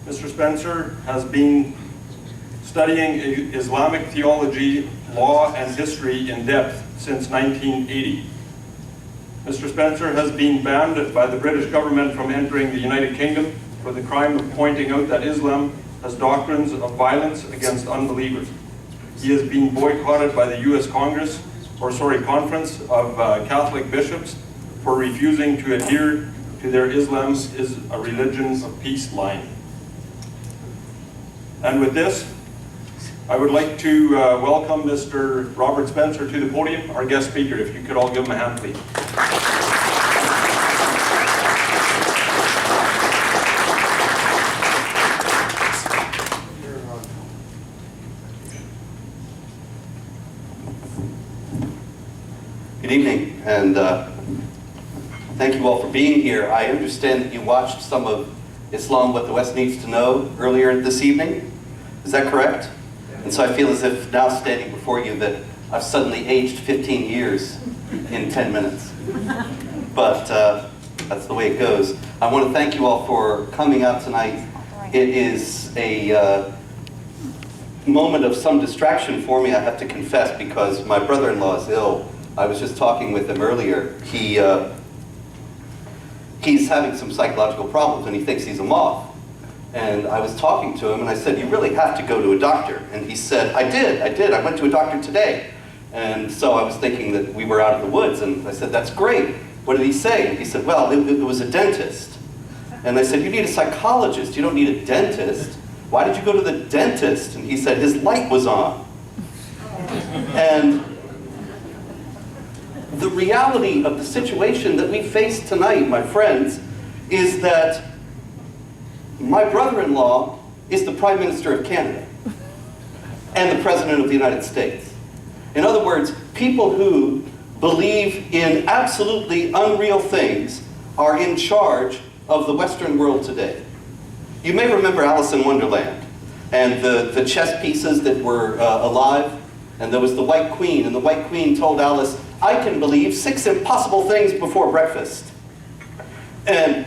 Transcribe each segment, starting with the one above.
Mr. Spencer has been studying Islamic theology, law, and history in depth since 1980. Mr. Spencer has been banned by the British government from entering the United Kingdom for the crime of pointing out that Islam has doctrines of violence against unbelievers. He has been boycotted by the US Conference of Catholic bishops for refusing to adhere to their Islam is a religion of peace line. And with this, I would like to welcome Mr. Robert Spencer to the podium, our guest speaker. If you could all give him a hand, please. Good evening, and thank you all for being here. I understand that you watched some of Islam, What the West Needs to Know earlier this evening. Is that correct? And so I feel as if now standing before you that I've suddenly aged 15 years in 10 minutes. But that's the way it goes. I want to thank you all for coming out tonight. It is a moment of some distraction for me, I have to confess, because my brother-in-law is ill. I was just talking with him earlier. He's having some psychological problems and he thinks he's a moth. And I was talking to him and I said, you really have to go to a doctor. And he said, I did. I went to a doctor today. And so I was thinking that we were out of the woods, and I said, that's great. What did he say? And he said, well, it was a dentist. And I said, you need a psychologist, you don't need a dentist. Why did you go to the dentist? And he said, his light was on. And the reality of the situation that we face tonight, my friends, is that my brother-in-law is the Prime Minister of Canada and the President of the United States. In other words, people who believe in absolutely unreal things are in charge of the Western world today. You may remember Alice in Wonderland and the chess pieces that were alive, and there was the White Queen, and the White Queen told Alice, I can believe 6 impossible things before breakfast. And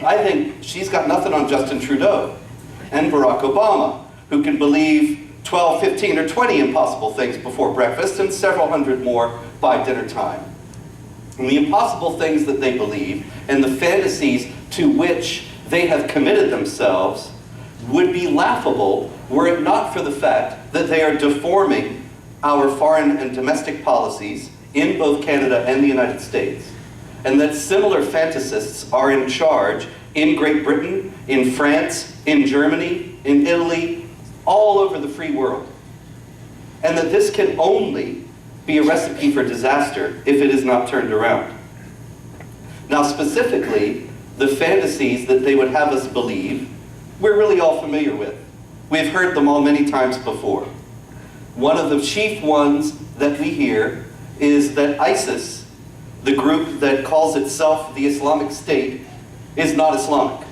I think she's got nothing on Justin Trudeau and Barack Obama, who can believe 12, 15, or 20 impossible things before breakfast and several hundred more by dinner time. And the impossible things that they believe and the fantasies to which they have committed themselves would be laughable were it not for the fact that they are deforming our foreign and domestic policies in both Canada and the United States, and that similar fantasists are in charge in Great Britain, in France, in Germany, in Italy, all over the free world. And that this can only be a recipe for disaster if it is not turned around. Now specifically, the fantasies that they would have us believe, we're really all familiar with. We've heard them all many times before. One of the chief ones that we hear is that ISIS, the group that calls itself the Islamic State, is not Islamic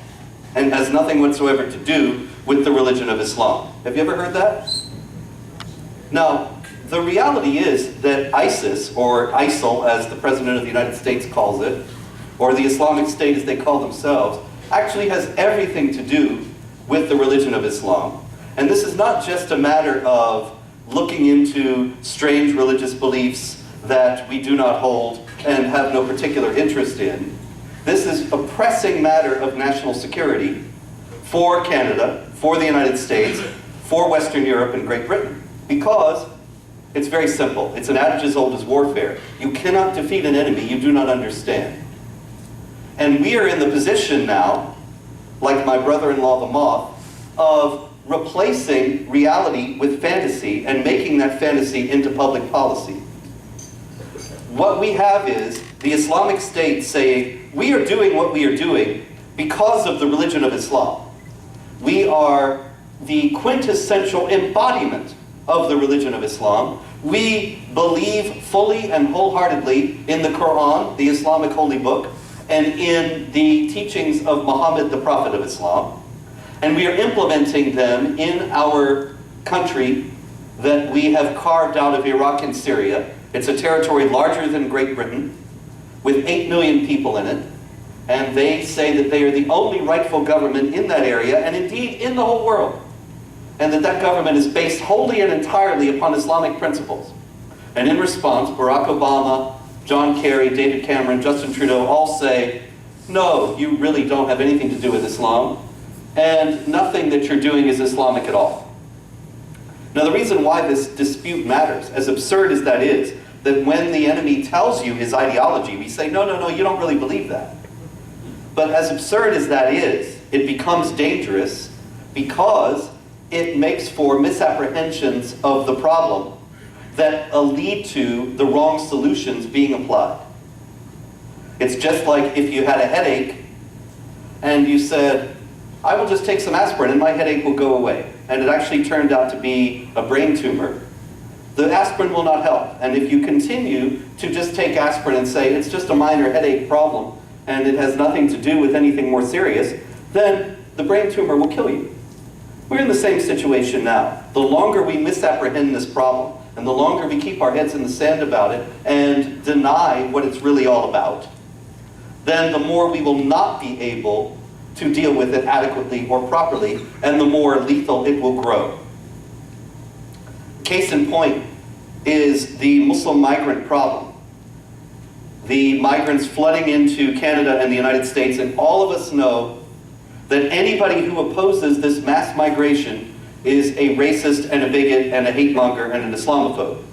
and has nothing whatsoever to do with the religion of Islam. Have you ever heard that? Now, the reality is that ISIS, or ISIL as the President of the United States calls it, or the Islamic State as they call themselves, actually has everything to do with the religion of Islam. And this is not just a matter of looking into strange religious beliefs that we do not hold and have no particular interest in. This is a pressing matter of national security for Canada, for the United States, for Western Europe and Great Britain. Because it's very simple. It's an adage as old as warfare. You cannot defeat an enemy you do not understand. And we are in the position now, like my brother-in-law the moth, of replacing reality with fantasy and making that fantasy into public policy. What we have is the Islamic State saying, we are doing what we are doing because of the religion of Islam. We are the quintessential embodiment of the religion of Islam. We believe fully and wholeheartedly in the Quran, the Islamic holy book, and in the teachings of Muhammad, the Prophet of Islam. And we are implementing them in our country that we have carved out of Iraq and Syria. It's a territory larger than Great Britain, with 8 million people in it. And they say that they are the only rightful government in that area, and indeed in the whole world. And that that government is based wholly and entirely upon Islamic principles. And in response, Barack Obama, John Kerry, David Cameron, Justin Trudeau all say, no, you really don't have anything to do with Islam, and nothing that you're doing is Islamic at all. Now the reason why this dispute matters, as absurd as that is, that when the enemy tells you his ideology, we say, no, no, no, you don't really believe that. But as absurd as that is, it becomes dangerous because it makes for misapprehensions of the problem that lead to the wrong solutions being applied. It's just like if you had a headache and you said, I will just take some aspirin and my headache will go away. And it actually turned out to be a brain tumor. The aspirin will not help. And if you continue to just take aspirin and say, it's just a minor headache problem, and it has nothing to do with anything more serious, then the brain tumor will kill you. We're in the same situation now. The longer we misapprehend this problem, and the longer we keep our heads in the sand about it and deny what it's really all about, then the more we will not be able to deal with it adequately or properly, and the more lethal it will grow. Case in point is the Muslim migrant problem. The migrants flooding into Canada and the United States, and all of us know that anybody who opposes this mass migration is a racist and a bigot and a hate monger and an Islamophobe.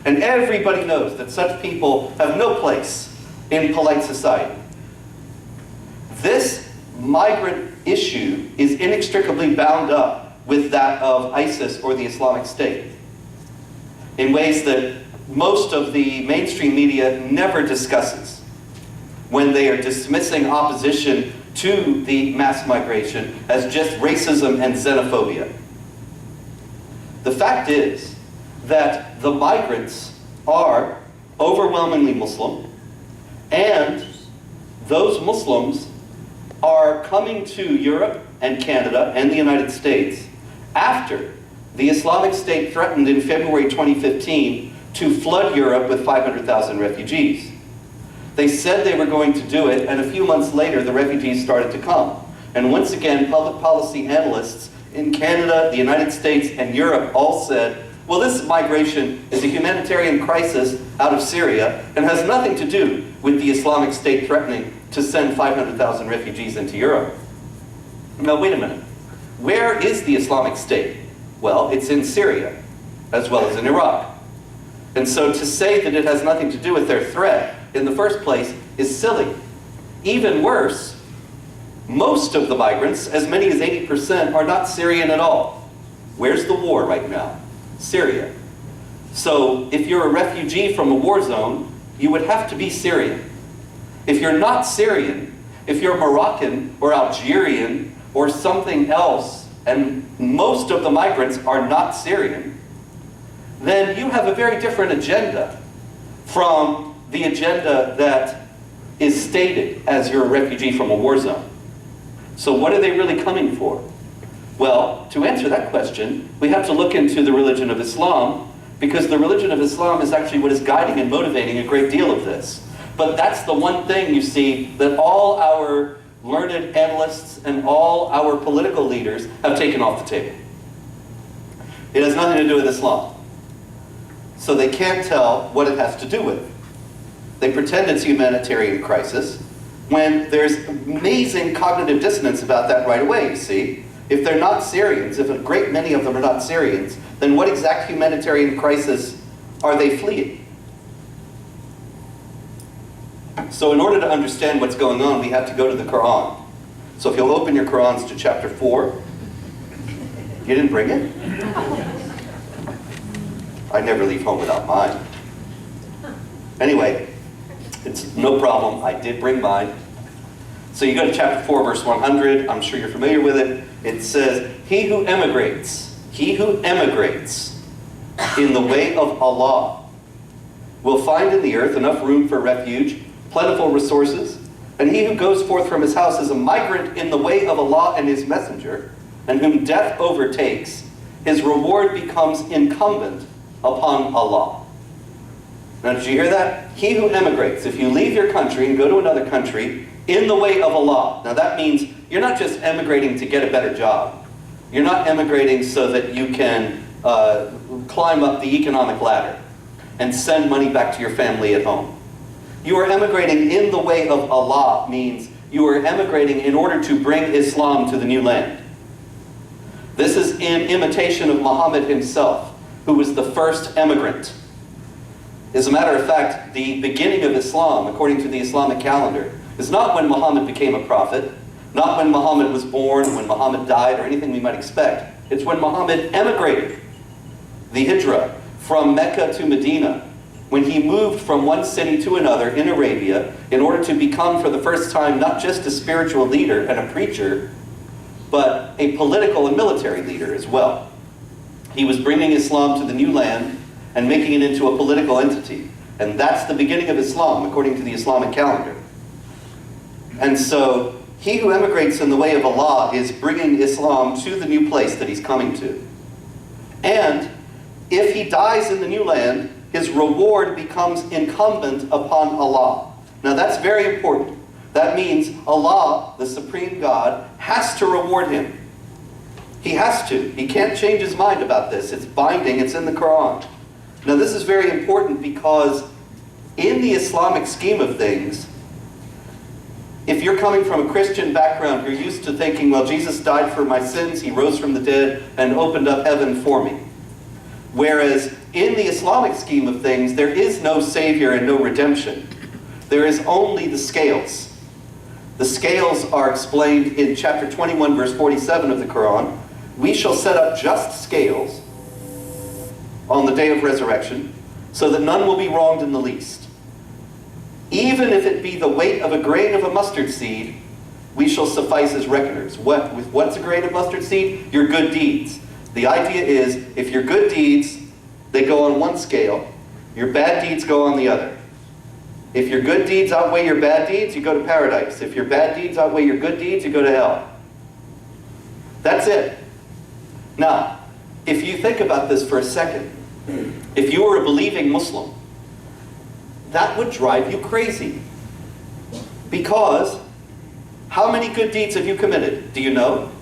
And everybody knows that such people have no place in polite society. This migrant issue is inextricably bound up with that of ISIS or the Islamic State in ways that most of the mainstream media never discusses when they are dismissing opposition to the mass migration as just racism and xenophobia. The fact is that the migrants are overwhelmingly Muslim, and those Muslims are coming to Europe and Canada and the United States after the Islamic State threatened in February 2015 to flood Europe with 500,000 refugees. They said they were going to do it, and a few months later the refugees started to come. And once again, public policy analysts in Canada, the United States, and Europe all said, well, this migration is a humanitarian crisis out of Syria and has nothing to do with the Islamic State threatening to send 500,000 refugees into Europe. Now, wait a minute. Where is the Islamic State? Well, it's in Syria, as well as in Iraq. And so to say that it has nothing to do with their threat in the first place is silly. Even worse, most of the migrants, as many as 80%, are not Syrian at all. Where's the war right now? Syria. So if you're a refugee from a war zone, you would have to be Syrian. If you're not Syrian, if you're Moroccan or Algerian or something else, and most of the migrants are not Syrian, then you have a very different agenda from the agenda that is stated as you're a refugee from a war zone. So what are they really coming for? Well, to answer that question, we have to look into the religion of Islam, because the religion of Islam is actually what is guiding and motivating a great deal of this. But that's the one thing, you see, that all our learned analysts and all our political leaders have taken off the table. It has nothing to do with Islam. So they can't tell what it has to do with. They pretend it's a humanitarian crisis when there's amazing cognitive dissonance about that right away, you see. If they're not Syrians, if a great many of them are not Syrians, then what exact humanitarian crisis are they fleeing? So in order to understand what's going on, we have to go to the Quran. So if you'll open your Qurans to chapter 4. You didn't bring it? I never leave home without mine. Anyway, it's no problem. I did bring mine. So you go to chapter 4, verse 100. I'm sure you're familiar with it. It says, he who emigrates in the way of Allah will find in the earth enough room for refuge, plentiful resources, and he who goes forth from his house as a migrant in the way of Allah and his messenger, and whom death overtakes, his reward becomes incumbent upon Allah. Now, did you hear that? He who emigrates, if you leave your country and go to another country, in the way of Allah. Now that means you're not just emigrating to get a better job. You're not emigrating so that you can climb up the economic ladder and send money back to your family at home. You are emigrating in the way of Allah means you are emigrating in order to bring Islam to the new land. This is in imitation of Muhammad himself, who was the first emigrant. As a matter of fact, the beginning of Islam, according to the Islamic calendar, is not when Muhammad became a prophet, not when Muhammad was born, when Muhammad died, or anything we might expect. It's when Muhammad emigrated, the Hijrah, from Mecca to Medina, when he moved from one city to another in Arabia in order to become for the first time not just a spiritual leader and a preacher, but a political and military leader as well. He was bringing Islam to the new land and making it into a political entity. And that's the beginning of Islam, according to the Islamic calendar. And so, he who emigrates in the way of Allah is bringing Islam to the new place that he's coming to. And if he dies in the new land, his reward becomes incumbent upon Allah. Now that's very important. That means Allah, the supreme God, has to reward him. He has to. He can't change his mind about this. It's binding. It's in the Quran. Now this is very important because in the Islamic scheme of things, if you're coming from a Christian background, you're used to thinking, well, Jesus died for my sins, he rose from the dead, and opened up heaven for me. Whereas in the Islamic scheme of things, there is no savior and no redemption. There is only the scales. The scales are explained in chapter 21, verse 47 of the Quran. We shall set up just scales on the day of resurrection, so that none will be wronged in the least. Even if it be the weight of a grain of a mustard seed, we shall suffice as reckoners. What's a grain of mustard seed? Your good deeds. The idea is, if your good deeds, they go on one scale, your bad deeds go on the other. If your good deeds outweigh your bad deeds, you go to paradise. If your bad deeds outweigh your good deeds, you go to hell. That's it. Now, if you think about this for a second, if you were a believing Muslim, that would drive you crazy. Because, how many good deeds have you committed? Do you know?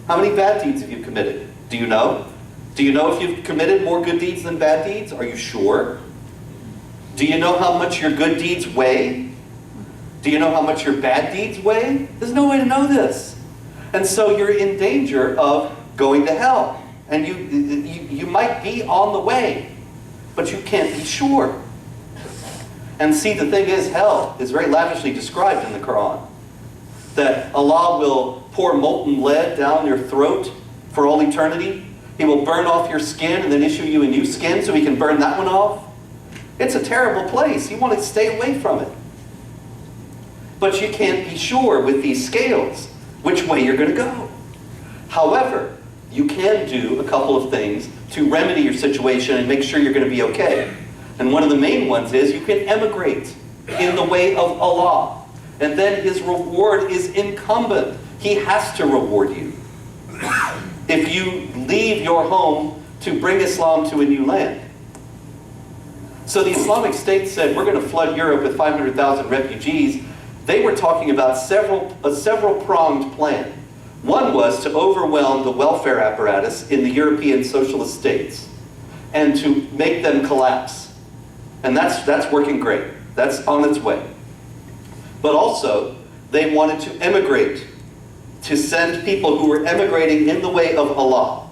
How many bad deeds have you committed? Do you know? Do you know if you've committed more good deeds than bad deeds? Are you sure? Do you know how much your good deeds weigh? Do you know how much your bad deeds weigh? There's no way to know this. And so you're in danger of going to hell. And you might be on the way, but you can't be sure. And see, the thing is, hell is very lavishly described in the Quran. That Allah will pour molten lead down your throat for all eternity. He will burn off your skin and then issue you a new skin so he can burn that one off. It's a terrible place. You want to stay away from it. But you can't be sure with these scales which way you're going to go. However, you can do a couple of things to remedy your situation and make sure you're going to be okay. And one of the main ones is you can emigrate in the way of Allah. And then his reward is incumbent. He has to reward you. If you leave your home to bring Islam to a new land. So the Islamic State said, we're going to flood Europe with 500,000 refugees. They were talking about a several-pronged plan. One was to overwhelm the welfare apparatus in the European socialist states and to make them collapse. And that's working great. That's on its way. But also, they wanted to emigrate, to send people who were emigrating in the way of Allah.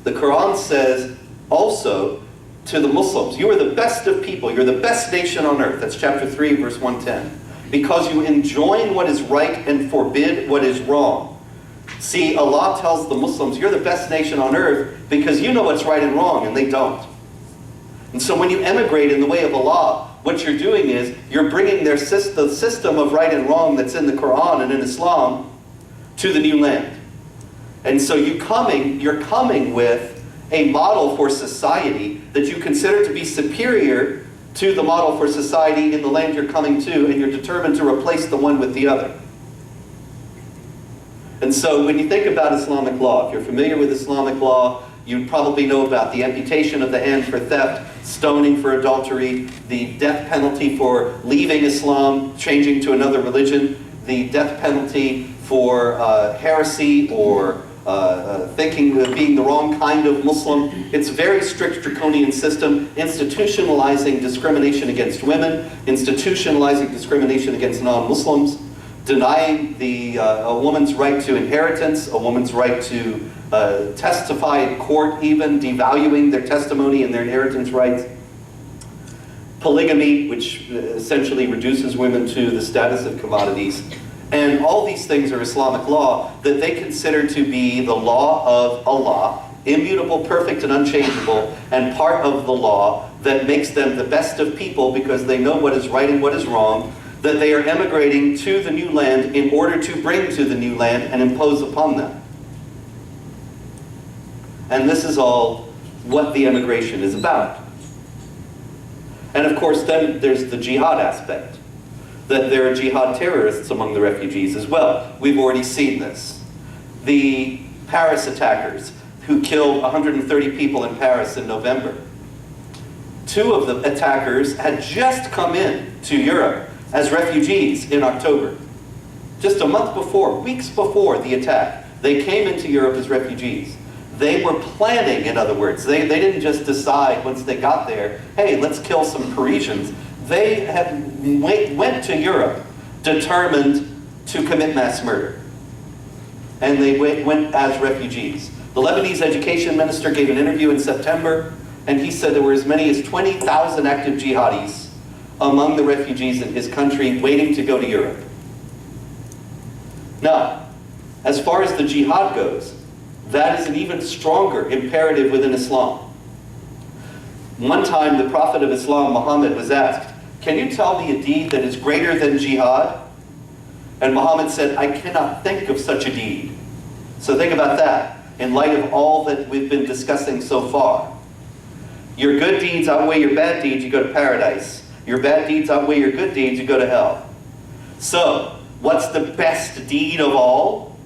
The Quran says also to the Muslims, you are the best of people, you're the best nation on earth. That's chapter 3, verse 110. Because you enjoin what is right and forbid what is wrong. See, Allah tells the Muslims, you're the best nation on earth because you know what's right and wrong, and they don't. And so when you emigrate in the way of Allah, what you're doing is you're bringing the system of right and wrong that's in the Quran and in Islam to the new land. And so you're coming with a model for society that you consider to be superior to the model for society in the land you're coming to, and you're determined to replace the one with the other. And so when you think about Islamic law, if you're familiar with Islamic law, You probably know about the amputation of the hand for theft, stoning for adultery, the death penalty for leaving Islam, changing to another religion, the death penalty for heresy or thinking of being the wrong kind of Muslim. It's a very strict draconian system, institutionalizing discrimination against women, institutionalizing discrimination against non-Muslims, denying a woman's right to inheritance, a woman's right to testify in court even, devaluing their testimony and their inheritance rights. Polygamy, which essentially reduces women to the status of commodities. And all these things are Islamic law that they consider to be the law of Allah, immutable, perfect, and unchangeable, and part of the law that makes them the best of people because they know what is right and what is wrong, that they are emigrating to the new land in order to bring to the new land and impose upon them. And this is all what the emigration is about. And of course, then there's the jihad aspect, that there are jihad terrorists among the refugees as well. We've already seen this. The Paris attackers who killed 130 people in Paris in November. 2 of the attackers had just come in to Europe as refugees in October. Just a month before, weeks before the attack, they came into Europe as refugees. They were planning, in other words. They didn't just decide once they got there, hey, let's kill some Parisians. They went to Europe determined to commit mass murder. And they went as refugees. The Lebanese education minister gave an interview in September, and he said there were as many as 20,000 active jihadis among the refugees in his country waiting to go to Europe. Now, as far as the jihad goes, that is an even stronger imperative within Islam. One time, the Prophet of Islam, Muhammad, was asked, "Can you tell me a deed that is greater than jihad?" And Muhammad said, "I cannot think of such a deed." So think about that, in light of all that we've been discussing so far. Your good deeds outweigh your bad deeds, you go to paradise. Your bad deeds outweigh your good deeds, you go to hell. So, what's the best deed of all?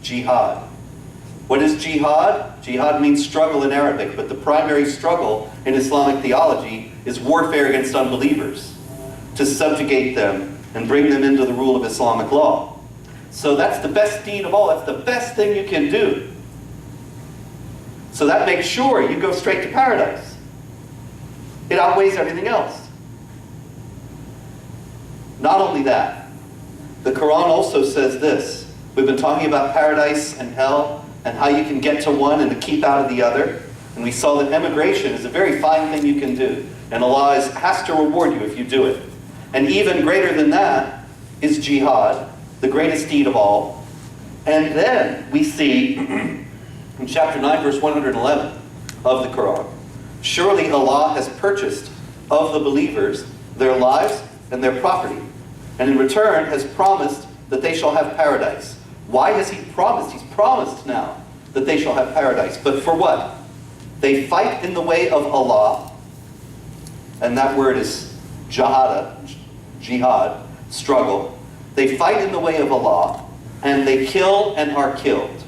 Jihad. What is jihad? Jihad means struggle in Arabic, but the primary struggle in Islamic theology is warfare against unbelievers, to subjugate them and bring them into the rule of Islamic law. So that's the best deed of all. That's the best thing you can do. So that makes sure you go straight to paradise. It outweighs everything else. Not only that, the Quran also says this. We've been talking about paradise and hell, and how you can get to one and to keep out of the other. And we saw that emigration is a very fine thing you can do. And Allah has to reward you if you do it. And even greater than that is jihad, the greatest deed of all. And then we see in chapter 9, verse 111 of the Quran, surely Allah has purchased of the believers their lives and their property, and in return has promised that they shall have paradise. Why has He promised? He's promised now that they shall have paradise. But for what? They fight in the way of Allah, and that word is jihad, struggle. They fight in the way of Allah, and they kill and are killed.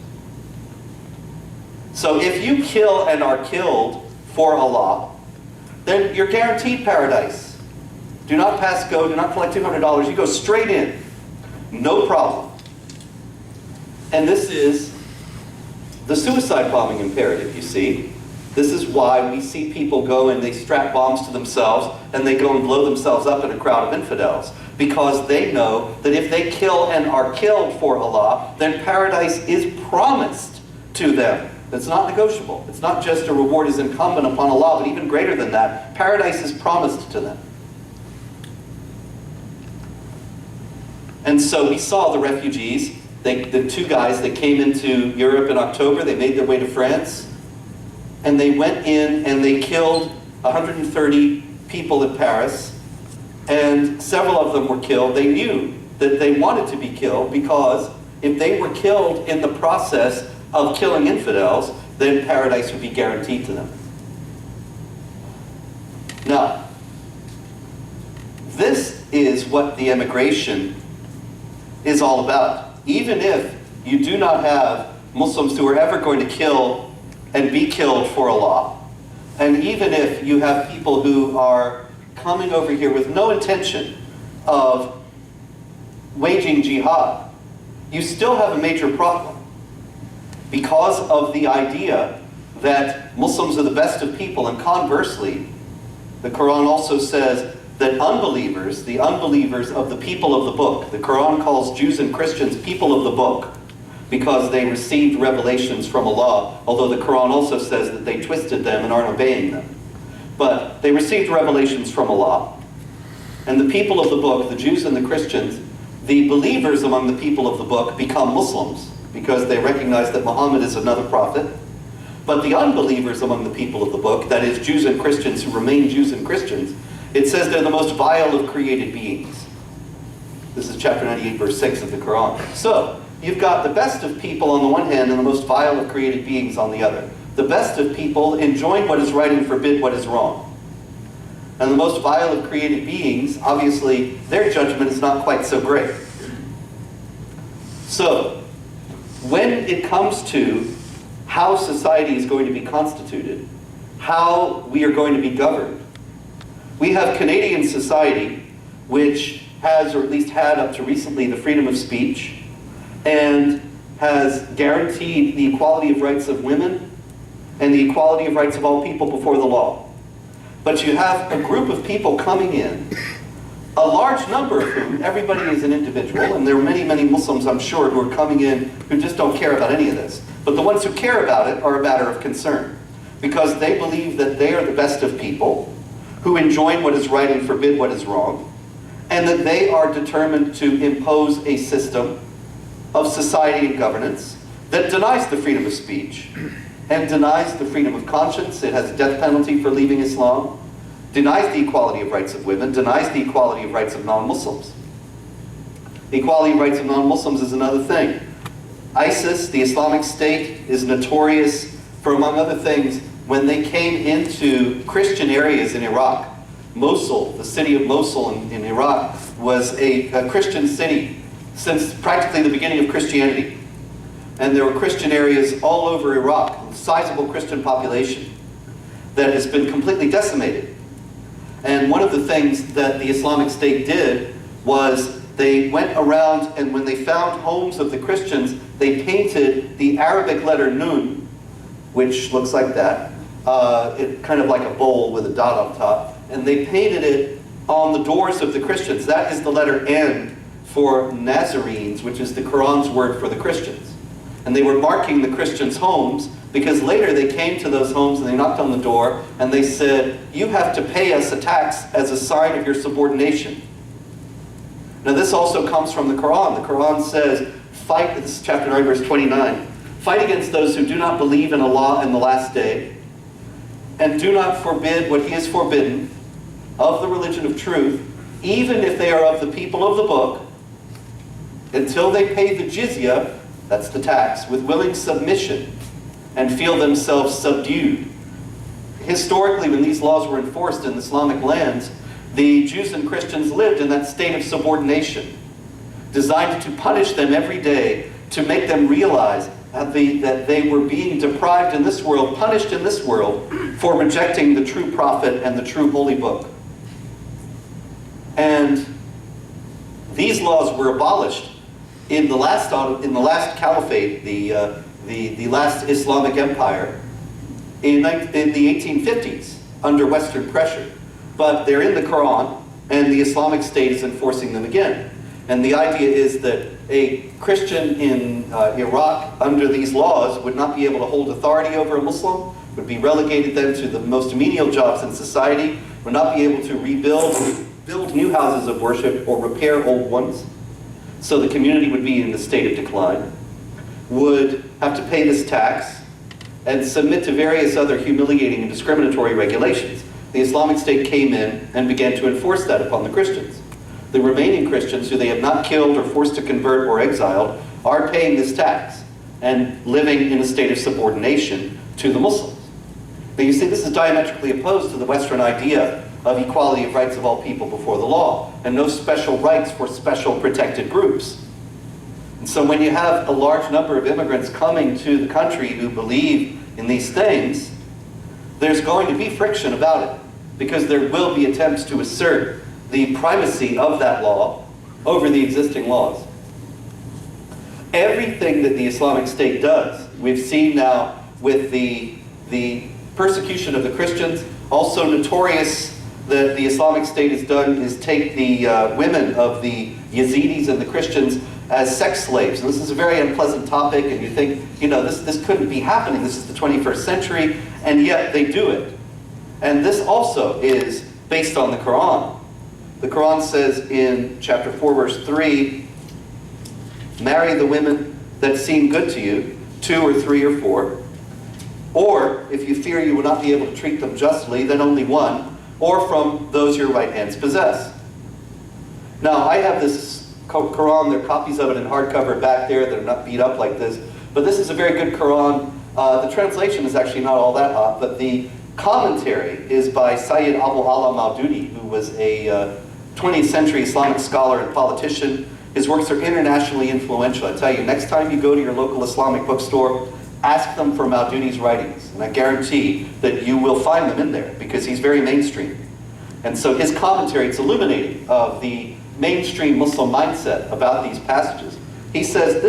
So if you kill and are killed for Allah, then you're guaranteed paradise. Do not pass go, do not collect $200, you go straight in. No problem. And this is the suicide bombing imperative, you see. This is why we see people go and they strap bombs to themselves and they go and blow themselves up in a crowd of infidels. Because they know that if they kill and are killed for Allah, then paradise is promised to them. It's not negotiable. It's not just a reward is incumbent upon Allah, but even greater than that, paradise is promised to them. And so we saw the refugees. The 2 guys that came into Europe in October, they made their way to France, and they went in and they killed 130 people in Paris, and several of them were killed. They knew that they wanted to be killed because if they were killed in the process of killing infidels, then paradise would be guaranteed to them. Now, this is what the emigration is all about. Even if you do not have Muslims who are ever going to kill and be killed for Allah. And even if you have people who are coming over here with no intention of waging jihad, you still have a major problem because of the idea that Muslims are the best of people, and conversely, the Quran also says that unbelievers, the unbelievers of the people of the book, the Quran calls Jews and Christians people of the book because they received revelations from Allah, although the Quran also says that they twisted them and aren't obeying them. But they received revelations from Allah. And the people of the book, the Jews and the Christians, the believers among the people of the book become Muslims because they recognize that Muhammad is another prophet. But the unbelievers among the people of the book, that is Jews and Christians who remain Jews and Christians, it says they're the most vile of created beings. This is chapter 98, verse 6 of the Quran. So, you've got the best of people on the one hand and the most vile of created beings on the other. The best of people enjoin what is right and forbid what is wrong. And the most vile of created beings, obviously, their judgment is not quite so great. So, when it comes to how society is going to be constituted, how we are going to be governed, we have Canadian society, which has, or at least had up to recently, the freedom of speech, and has guaranteed the equality of rights of women and the equality of rights of all people before the law. But you have a group of people coming in, a large number of whom, everybody is an individual, and there are many, many Muslims, I'm sure, who are coming in who just don't care about any of this. But the ones who care about it are a matter of concern, because they believe that they are the best of people, who enjoin what is right and forbid what is wrong, and that they are determined to impose a system of society and governance that denies the freedom of speech and denies the freedom of conscience. It has a death penalty for leaving Islam, denies the equality of rights of women, denies the equality of rights of non-Muslims. The equality of rights of non-Muslims is another thing. ISIS, the Islamic State, is notorious for, among other things, when they came into Christian areas in Iraq. Mosul, the city of Mosul in Iraq, was a Christian city since practically the beginning of Christianity. And there were Christian areas all over Iraq, a sizable Christian population that has been completely decimated. And one of the things that the Islamic State did was they went around, and when they found homes of the Christians, they painted the Arabic letter Nun, which looks like that, kind of like a bowl with a dot on top, and they painted it on the doors of the Christians. That is the letter N for Nazarenes, which is the Quran's word for the Christians. And they were marking the Christians' homes because later they came to those homes and they knocked on the door and they said, you have to pay us a tax as a sign of your subordination. Now this also comes from the Quran. The Quran says, fight, this is chapter 9, verse 29, fight against those who do not believe in Allah and the last day, and do not forbid what He has forbidden of the religion of truth, even if they are of the people of the book, until they pay the jizya, that's the tax, with willing submission, and feel themselves subdued. Historically, when these laws were enforced in Islamic lands, the Jews and Christians lived in that state of subordination, designed to punish them every day, to make them realize that they were being deprived in this world, punished in this world, for rejecting the true prophet and the true holy book. And these laws were abolished in the last caliphate, the last Islamic empire, in the 1850s, under Western pressure. But they're in the Quran, and the Islamic State is enforcing them again. And the idea is that a Christian in Iraq, under these laws, would not be able to hold authority over a Muslim, would be relegated then to the most menial jobs in society, would not be able to build new houses of worship or repair old ones. So the community would be in a state of decline, would have to pay this tax, and submit to various other humiliating and discriminatory regulations. The Islamic State came in and began to enforce that upon the Christians. The remaining Christians, who they have not killed or forced to convert or exiled, are paying this tax and living in a state of subordination to the Muslims. But you see, this is diametrically opposed to the Western idea of equality of rights of all people before the law, and no special rights for special protected groups. And so when you have a large number of immigrants coming to the country who believe in these things, there's going to be friction about it, because there will be attempts to assert the primacy of that law over the existing laws. Everything that the Islamic State does, we've seen now with the persecution of the Christians. Also notorious that the Islamic State has done is take the women of the Yazidis and the Christians as sex slaves. And this is a very unpleasant topic, and you think, you know, this couldn't be happening. This is the 21st century, and yet they do it. And this also is based on the Quran. The Quran says in chapter 4, verse 3, marry the women that seem good to you, 2 or 3 or 4. Or, if you fear you will not be able to treat them justly, then only 1, or from those your right hands possess. Now, I have this Quran, there are copies of it in hardcover back there that are not beat up like this, but this is a very good Quran. The translation is actually not all that hot, but the commentary is by Sayyid Abu Ala Maududi, who was a 20th century Islamic scholar and politician. His works are internationally influential. I tell you, next time you go to your local Islamic bookstore, ask them for Maududi's writings, and I guarantee that you will find them in there, because he's very mainstream. And so his commentary, it's illuminating of the mainstream Muslim mindset about these passages. He says,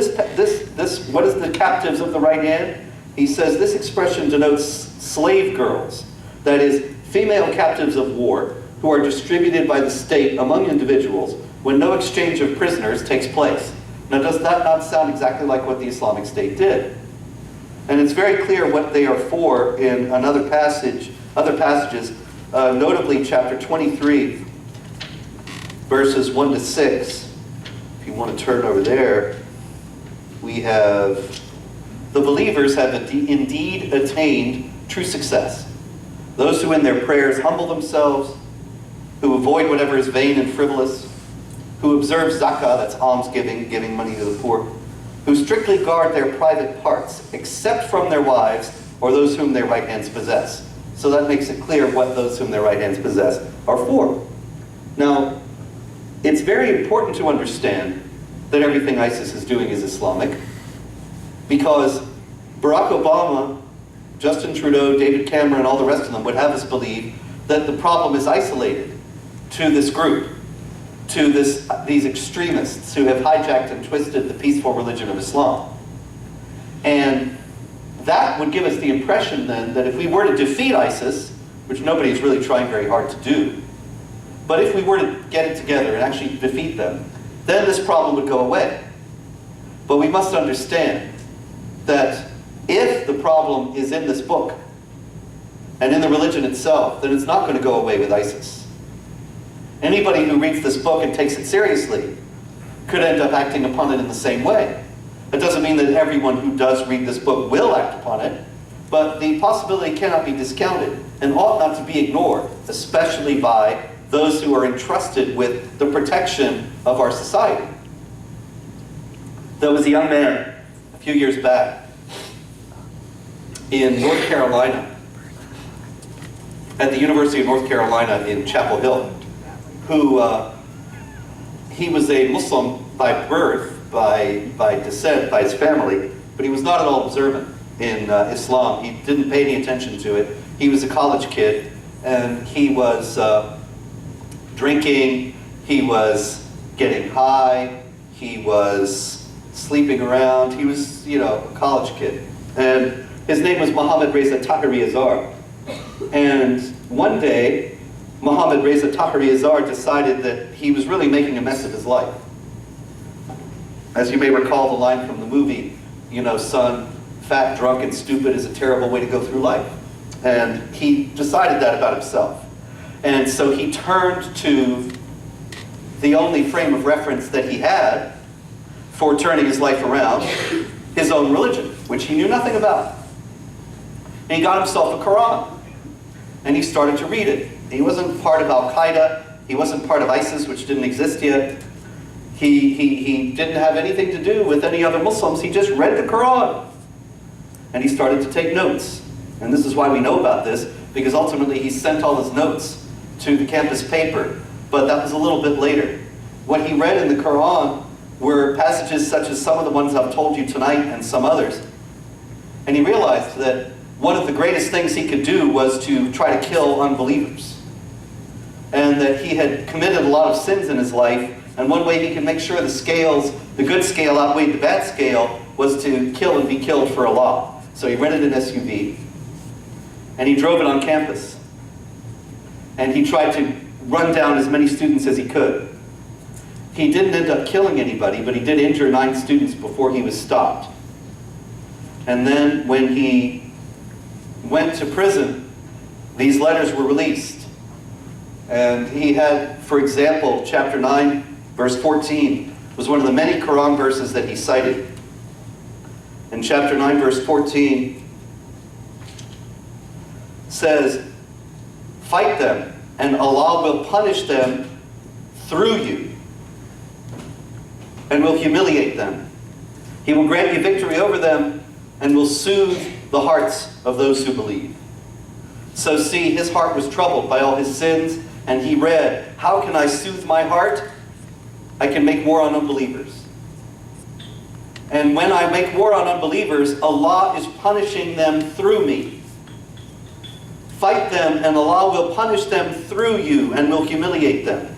what is the captives of the right hand? He says, this expression denotes slave girls, that is, female captives of war, who are distributed by the state among individuals when no exchange of prisoners takes place. Now, does that not sound exactly like what the Islamic State did? And it's very clear what they are for in other passages, notably chapter 23, verses 1 to 6. If you want to turn over there, we have, the believers have indeed attained true success. Those who in their prayers humble themselves, who avoid whatever is vain and frivolous, who observe zakah, that's almsgiving, giving money to the poor, who strictly guard their private parts, except from their wives or those whom their right hands possess. So that makes it clear what those whom their right hands possess are for. Now, it's very important to understand that everything ISIS is doing is Islamic, because Barack Obama, Justin Trudeau, David Cameron, all the rest of them would have us believe that the problem is isolated to this group, to these extremists who have hijacked and twisted the peaceful religion of Islam. And that would give us the impression then that if we were to defeat ISIS, which nobody is really trying very hard to do, but if we were to get it together and actually defeat them, then this problem would go away. But we must understand that if the problem is in this book and in the religion itself, then it's not going to go away with ISIS. Anybody who reads this book and takes it seriously could end up acting upon it in the same way. It doesn't mean that everyone who does read this book will act upon it, but the possibility cannot be discounted and ought not to be ignored, especially by those who are entrusted with the protection of our society. There was a young man a few years back in North Carolina, at the University of North Carolina in Chapel Hill, who he was a Muslim by birth, by descent, by his family, but he was not at all observant in Islam. He didn't pay any attention to it. He was a college kid, and he was drinking, he was getting high, he was sleeping around. He was, you know, a college kid. And his name was Mohammed Reza Tahiri Azar. And one day, Mohammed Reza Tahiri Azar decided that he was really making a mess of his life. As you may recall the line from the movie, you know, son, fat, drunk, and stupid is a terrible way to go through life. And he decided that about himself. And so he turned to the only frame of reference that he had for turning his life around, his own religion, which he knew nothing about. And he got himself a Quran. And he started to read it. He wasn't part of Al-Qaeda. He wasn't part of ISIS, which didn't exist yet. He didn't have anything to do with any other Muslims. He just read the Quran. And he started to take notes. And this is why we know about this, because ultimately he sent all his notes to the campus paper. But that was a little bit later. What he read in the Quran were passages such as some of the ones I've told you tonight and some others. And he realized that one of the greatest things he could do was to try to kill unbelievers. And that he had committed a lot of sins in his life, and one way he could make sure the scales, the good scale outweighed the bad scale, was to kill and be killed for Allah. So he rented an SUV, and he drove it on campus. And he tried to run down as many students as he could. He didn't end up killing anybody, but he did injure 9 students before he was stopped. And then when he went to prison, these letters were released. And he had, for example, chapter 9, verse 14, was one of the many Quran verses that he cited. In chapter 9, verse 14, says, "Fight them, and Allah will punish them through you, and will humiliate them. He will grant you victory over them, and will soothe the hearts of those who believe." So see, his heart was troubled by all his sins, and he read, how can I soothe my heart? I can make war on unbelievers. And when I make war on unbelievers, Allah is punishing them through me. Fight them, and Allah will punish them through you, and will humiliate them.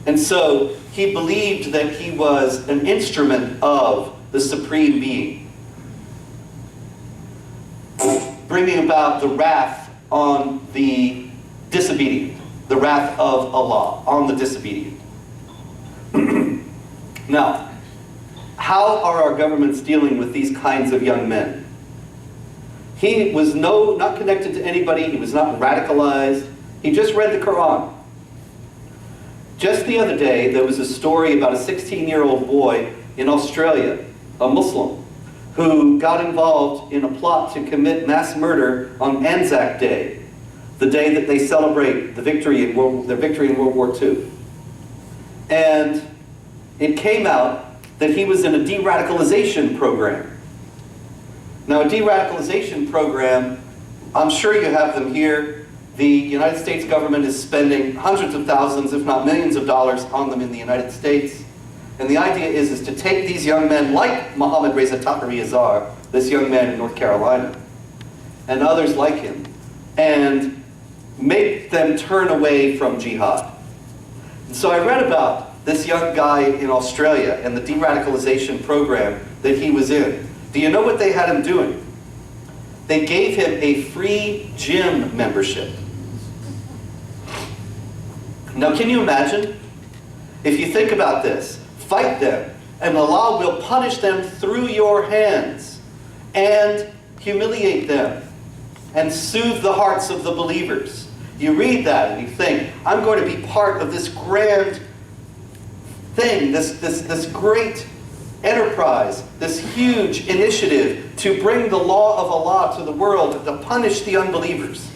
And so, he believed that he was an instrument of the Supreme Being, bringing about the wrath on the disobedient, the wrath of Allah on the disobedient. Now, how are our governments dealing with these kinds of young men? He was not connected to anybody. He was not radicalized. He just read the Quran. Just the other day, there was a story about a 16-year-old boy in Australia, a Muslim, who got involved in a plot to commit mass murder on Anzac Day, the day that they celebrate their victory in World War II. And it came out that he was in a de-radicalization program. Now, a de-radicalization program, I'm sure you have them here. The United States government is spending hundreds of thousands, if not millions of dollars on them in the United States. And the idea is to take these young men, like Mohammed Reza Takari Azhar, this young man in North Carolina, and others like him, and make them turn away from jihad. And so I read about this young guy in Australia and the de-radicalization program that he was in. Do you know what they had him doing? They gave him a free gym membership. Now, can you imagine? If you think about this, fight them, and Allah will punish them through your hands, and humiliate them, and soothe the hearts of the believers. You read that and you think, I'm going to be part of this grand thing, this great enterprise, this huge initiative to bring the law of Allah to the world, to punish the unbelievers.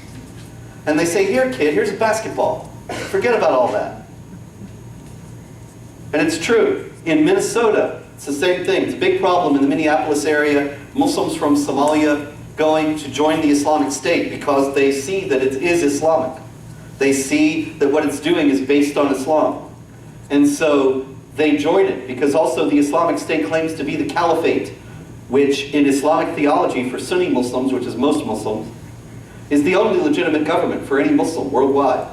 And they say, here kid, here's a basketball. Forget about all that. And it's true. In Minnesota, it's the same thing. It's a big problem in the Minneapolis area. Muslims from Somalia going to join the Islamic State because they see that it is Islamic. They see that what it's doing is based on Islam. And so they join it because also the Islamic State claims to be the caliphate, which in Islamic theology for Sunni Muslims, which is most Muslims, is the only legitimate government for any Muslim worldwide.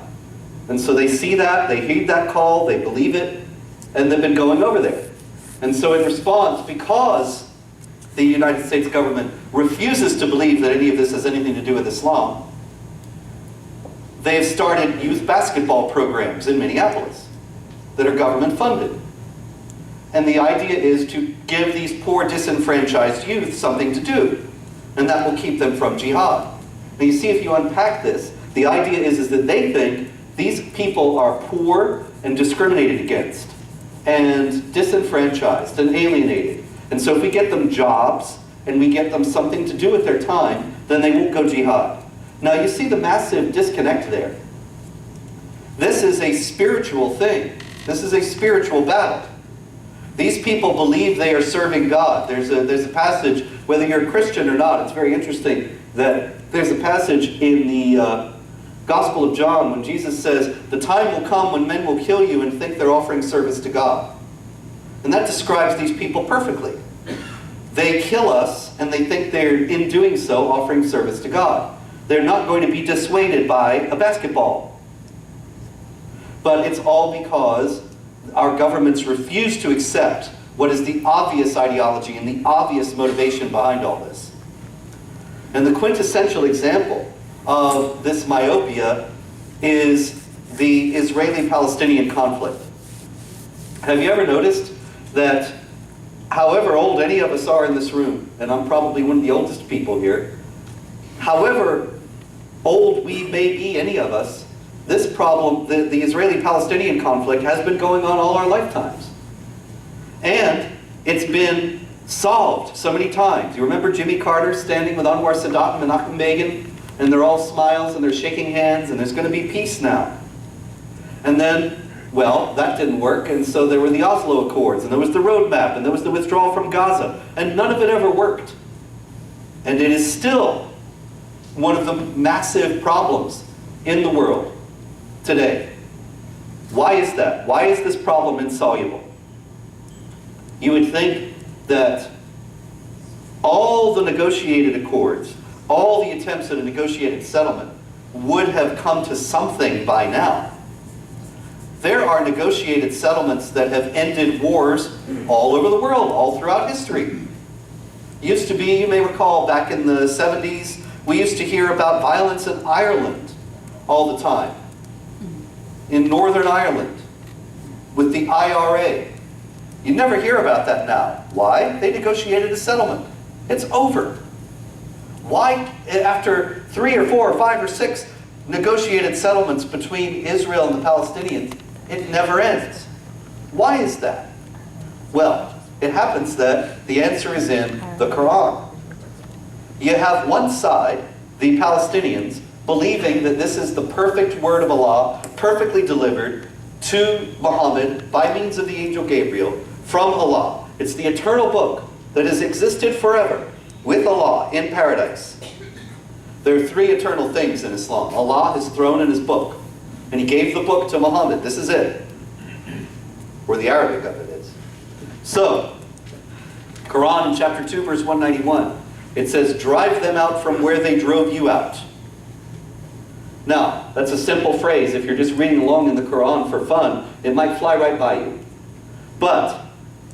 And so they see that, they heed that call, they believe it, and they've been going over there. And so in response, because the United States government refuses to believe that any of this has anything to do with Islam, they have started youth basketball programs in Minneapolis that are government funded. And the idea is to give these poor disenfranchised youth something to do. And that will keep them from jihad. Now you see, if you unpack this, the idea is that they think these people are poor and discriminated against, and disenfranchised and alienated. And so if we get them jobs, and we get them something to do with their time, then they won't go jihad. Now you see the massive disconnect there. This is a spiritual thing. This is a spiritual battle. These people believe they are serving God. There's a passage, whether you're a Christian or not, it's very interesting that there's a passage in the Gospel of John when Jesus says, the time will come when men will kill you and think they're offering service to God. And that describes these people perfectly. They kill us, and they think they're, in doing so, offering service to God. They're not going to be dissuaded by a basketball. But it's all because our governments refuse to accept what is the obvious ideology and the obvious motivation behind all this. And the quintessential example of this myopia is the Israeli-Palestinian conflict. Have you ever noticed that however old any of us are in this room, and I'm probably one of the oldest people here, however old we may be, any of us, this problem, the Israeli-Palestinian conflict, has been going on all our lifetimes. And it's been solved so many times. You remember Jimmy Carter standing with Anwar Sadat and Menachem Begin, and they're all smiles and they're shaking hands, and there's going to be peace now. And then, well, that didn't work, and so there were the Oslo Accords, and there was the roadmap, and there was the withdrawal from Gaza, and none of it ever worked. And it is still one of the massive problems in the world today. Why is that? Why is this problem insoluble? You would think that all the negotiated accords, all the attempts at a negotiated settlement would have come to something by now. There are negotiated settlements that have ended wars all over the world, all throughout history. Used to be, you may recall, back in the 70s, we used to hear about violence in Ireland all the time. In Northern Ireland, with the IRA. You never hear about that now. Why? They negotiated a settlement. It's over. Why, after 3 or 4 or 5 or 6 negotiated settlements between Israel and the Palestinians, it never ends? Why is that? Well, it happens that the answer is in the Quran. You have one side, the Palestinians, believing that this is the perfect word of Allah, perfectly delivered to Muhammad by means of the angel Gabriel from Allah. It's the eternal book that has existed forever with Allah in paradise. There are 3 eternal things in Islam. Allah, His throne, and His book. And He gave the book to Muhammad. This is it. Or the Arabic of it is. So, Quran in chapter 2, verse 191, it says, "Drive them out from where they drove you out." Now, that's a simple phrase. If you're just reading along in the Quran for fun, it might fly right by you. But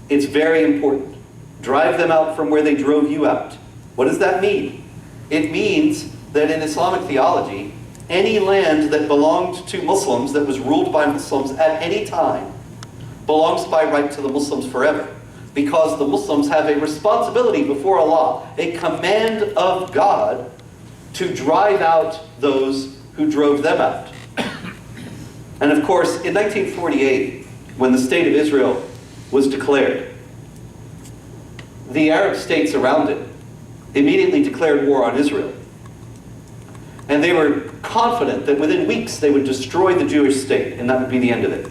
it's very important. Drive them out from where they drove you out. What does that mean? It means that in Islamic theology, any land that belonged to Muslims, that was ruled by Muslims at any time, belongs by right to the Muslims forever. Because the Muslims have a responsibility before Allah, a command of God, to drive out those who drove them out. And of course, in 1948, when the State of Israel was declared, the Arab states around it immediately declared war on Israel. And they were confident that within weeks they would destroy the Jewish state, and that would be the end of it.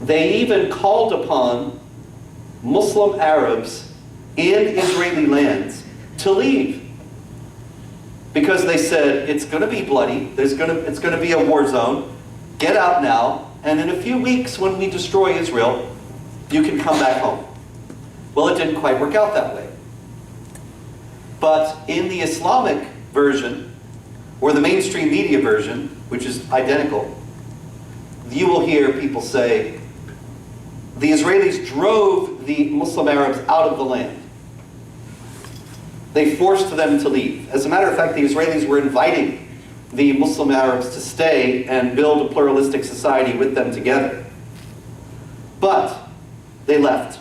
They even called upon Muslim Arabs in Israeli lands to leave. Because they said, it's going to be bloody, it's going to be a war zone, get out now, and in a few weeks when we destroy Israel, you can come back home. Well, it didn't quite work out that way. But in the Islamic version, or the mainstream media version, which is identical, you will hear people say, the Israelis drove the Muslim Arabs out of the land. They forced them to leave. As a matter of fact, the Israelis were inviting the Muslim Arabs to stay and build a pluralistic society with them together. But they left.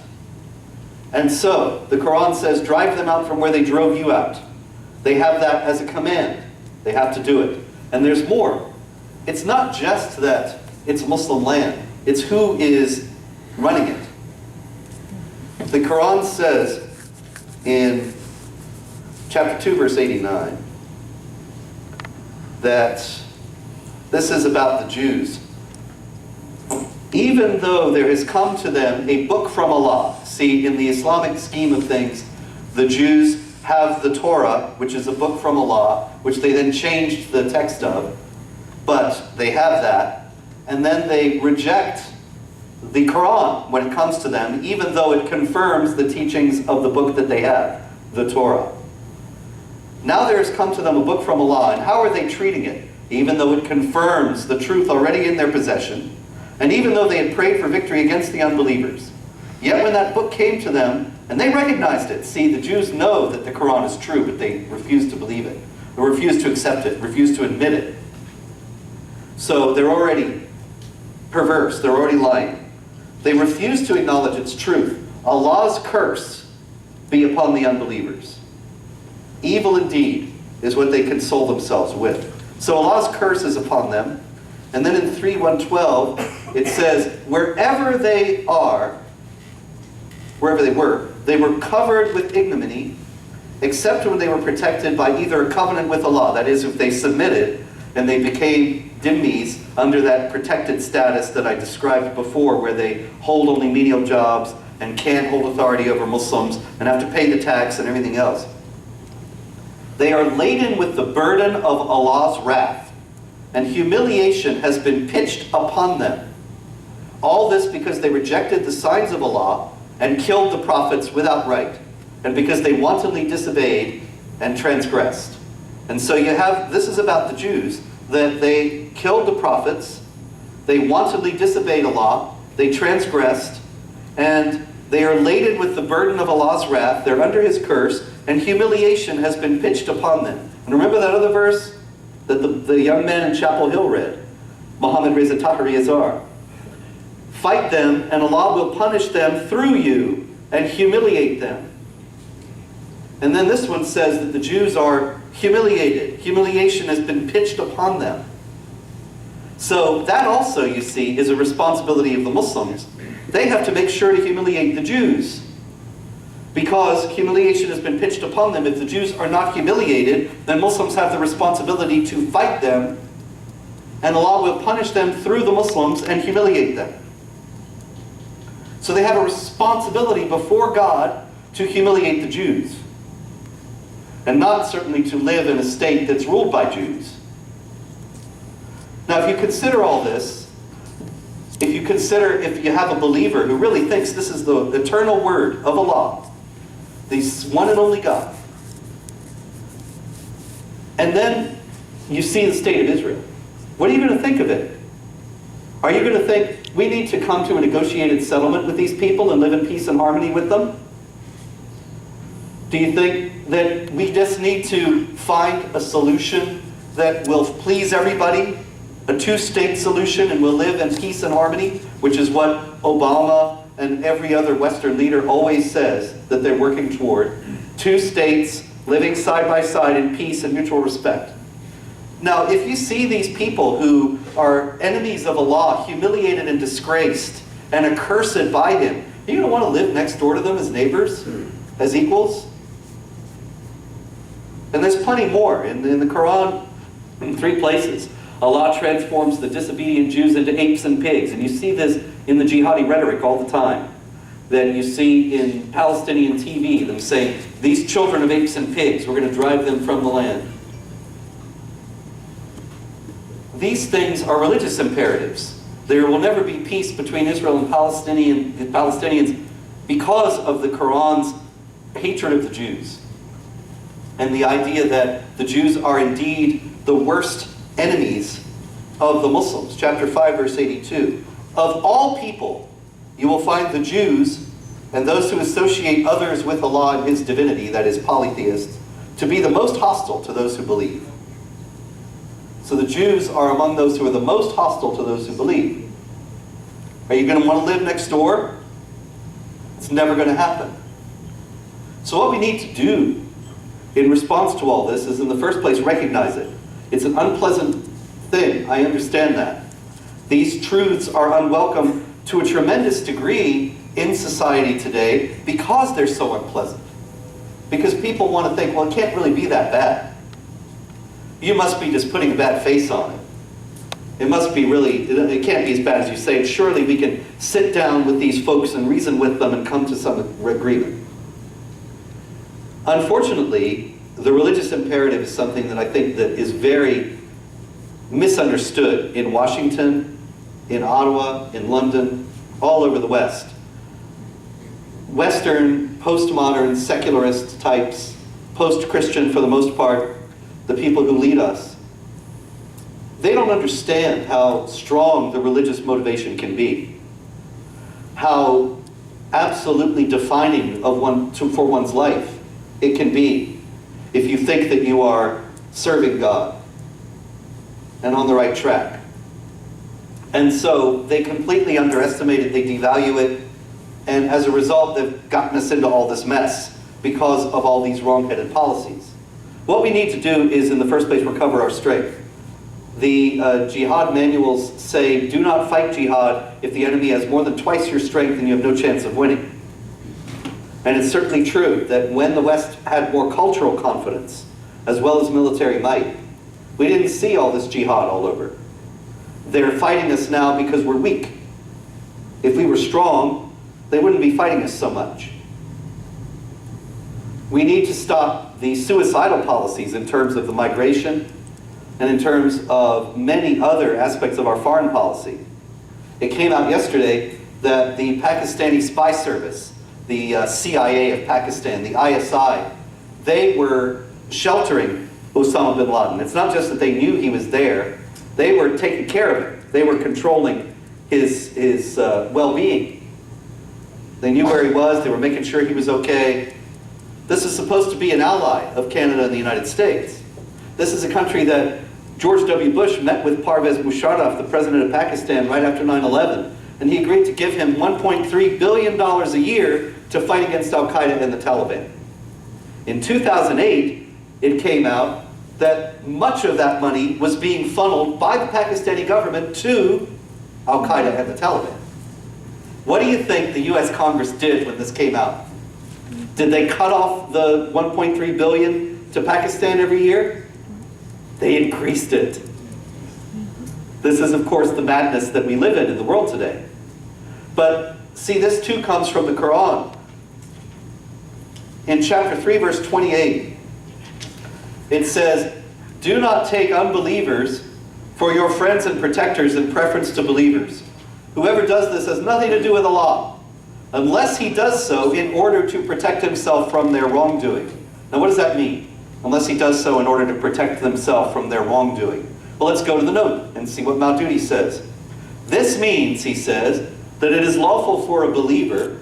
And so, the Quran says, drive them out from where they drove you out. They have that as a command. They have to do it. And there's more. It's not just that it's Muslim land. It's who is running it. The Quran says in chapter 2, verse 89, that this is about the Jews. Even though there has come to them a book from Allah. See, in the Islamic scheme of things, the Jews have the Torah, which is a book from Allah, which they then changed the text of. But they have that. And then they reject the Quran when it comes to them, even though it confirms the teachings of the book that they have, the Torah. Now there has come to them a book from Allah, and how are they treating it? Even though it confirms the truth already in their possession, and even though they had prayed for victory against the unbelievers. Yet when that book came to them, and they recognized it. See, the Jews know that the Quran is true, but they refuse to believe it. They refuse to accept it, refuse to admit it. So they're already perverse, they're already lying. They refuse to acknowledge its truth. Allah's curse be upon the unbelievers. Evil indeed is what they console themselves with. So Allah's curse is upon them. And then in 3:112, it says, wherever they are, wherever they were covered with ignominy, except when they were protected by either a covenant with Allah, that is, if they submitted and they became dhimmis under that protected status that I described before, where they hold only menial jobs and can't hold authority over Muslims and have to pay the tax and everything else. They are laden with the burden of Allah's wrath, and humiliation has been pitched upon them. All this because they rejected the signs of Allah and killed the prophets without right, and because they wantonly disobeyed and transgressed. And so you have, this is about the Jews, that they killed the prophets, they wantonly disobeyed Allah, they transgressed, and they are laden with the burden of Allah's wrath, they're under His curse, and humiliation has been pitched upon them. And remember that other verse that the young man in Chapel Hill read? Muhammad Reza Tahiri Azhar. Fight them, and Allah will punish them through you and humiliate them. And then this one says that the Jews are humiliated. Humiliation has been pitched upon them. So that also, you see, is a responsibility of the Muslims. They have to make sure to humiliate the Jews, because humiliation has been pitched upon them. If the Jews are not humiliated, then Muslims have the responsibility to fight them, and Allah will punish them through the Muslims and humiliate them. So they have a responsibility before God to humiliate the Jews, and not certainly to live in a state that's ruled by Jews. Now, if you consider all this, if you have a believer who really thinks this is the eternal word of Allah, the one and only God, and then you see the state of Israel, what are you going to think of it? Are you going to think, we need to come to a negotiated settlement with these people and live in peace and harmony with them? Do you think that we just need to find a solution that will please everybody? A two-state solution, and we'll live in peace and harmony, which is what Obama and every other Western leader always says that they're working toward. Two states living side by side in peace and mutual respect. Now, if you see these people who are enemies of Allah, humiliated and disgraced, and accursed by Him, are you going to want to live next door to them as neighbors, as equals? And there's plenty more. In the Quran, in 3 places, Allah transforms the disobedient Jews into apes and pigs. And you see this in the jihadi rhetoric all the time. That you see in Palestinian TV, them saying, these children of apes and pigs, we're going to drive them from the land. These things are religious imperatives. There will never be peace between Israel and Palestinians because of the Quran's hatred of the Jews. And the idea that the Jews are indeed the worst enemies of the Muslims. Chapter 5, verse 82. Of all people, you will find the Jews and those who associate others with Allah and His divinity, that is, polytheists, to be the most hostile to those who believe. So the Jews are among those who are the most hostile to those who believe. Are you going to want to live next door? It's never going to happen. So what we need to do in response to all this is, in the first place, recognize it. It's an unpleasant thing. I understand that. These truths are unwelcome to a tremendous degree in society today because they're so unpleasant. Because people want to think, well, it can't really be that bad. You must be just putting a bad face on it. It must be really, it can't be as bad as you say. Surely we can sit down with these folks and reason with them and come to some agreement. Unfortunately, the religious imperative is something that I think that is very misunderstood in Washington, in Ottawa, in London, all over the West. Western, postmodern, secularist types, post-Christian for the most part, the people who lead us, they don't understand how strong the religious motivation can be, how absolutely defining of for one's life it can be if you think that you are serving God and on the right track. And so they completely underestimate it, they devalue it, and as a result they've gotten us into all this mess because of all these wrong-headed policies. What we need to do is, in the first place, recover our strength. The jihad manuals say, do not fight jihad if the enemy has more than twice your strength and you have no chance of winning. And it's certainly true that when the West had more cultural confidence, as well as military might, we didn't see all this jihad all over. They're fighting us now because we're weak. If we were strong, they wouldn't be fighting us so much. We need to stop the suicidal policies in terms of the migration and in terms of many other aspects of our foreign policy. It came out yesterday that the Pakistani spy service, the CIA of Pakistan, the ISI, they were sheltering Osama bin Laden. It's not just that they knew he was there, they were taking care of him. They were controlling his well-being. They knew where he was, they were making sure he was okay. This is supposed to be an ally of Canada and the United States. This is a country that George W. Bush met with Parvez Musharraf, the president of Pakistan, right after 9/11, and he agreed to give him $1.3 billion a year to fight against al-Qaeda and the Taliban. In 2008, it came out that much of that money was being funneled by the Pakistani government to al-Qaeda and the Taliban. What do you think the US Congress did when this came out? Did they cut off the $1.3 billion to Pakistan every year? They increased it. This is, of course, the madness that we live in the world today. But see, this too comes from the Quran. In chapter 3, verse 28, it says, do not take unbelievers for your friends and protectors in preference to believers. Whoever does this has nothing to do with Allah, unless he does so in order to protect himself from their wrongdoing. Now what does that mean? Unless he does so in order to protect themselves from their wrongdoing. Well, let's go to the note and see what Maududi says. This means, he says, that it is lawful for a believer,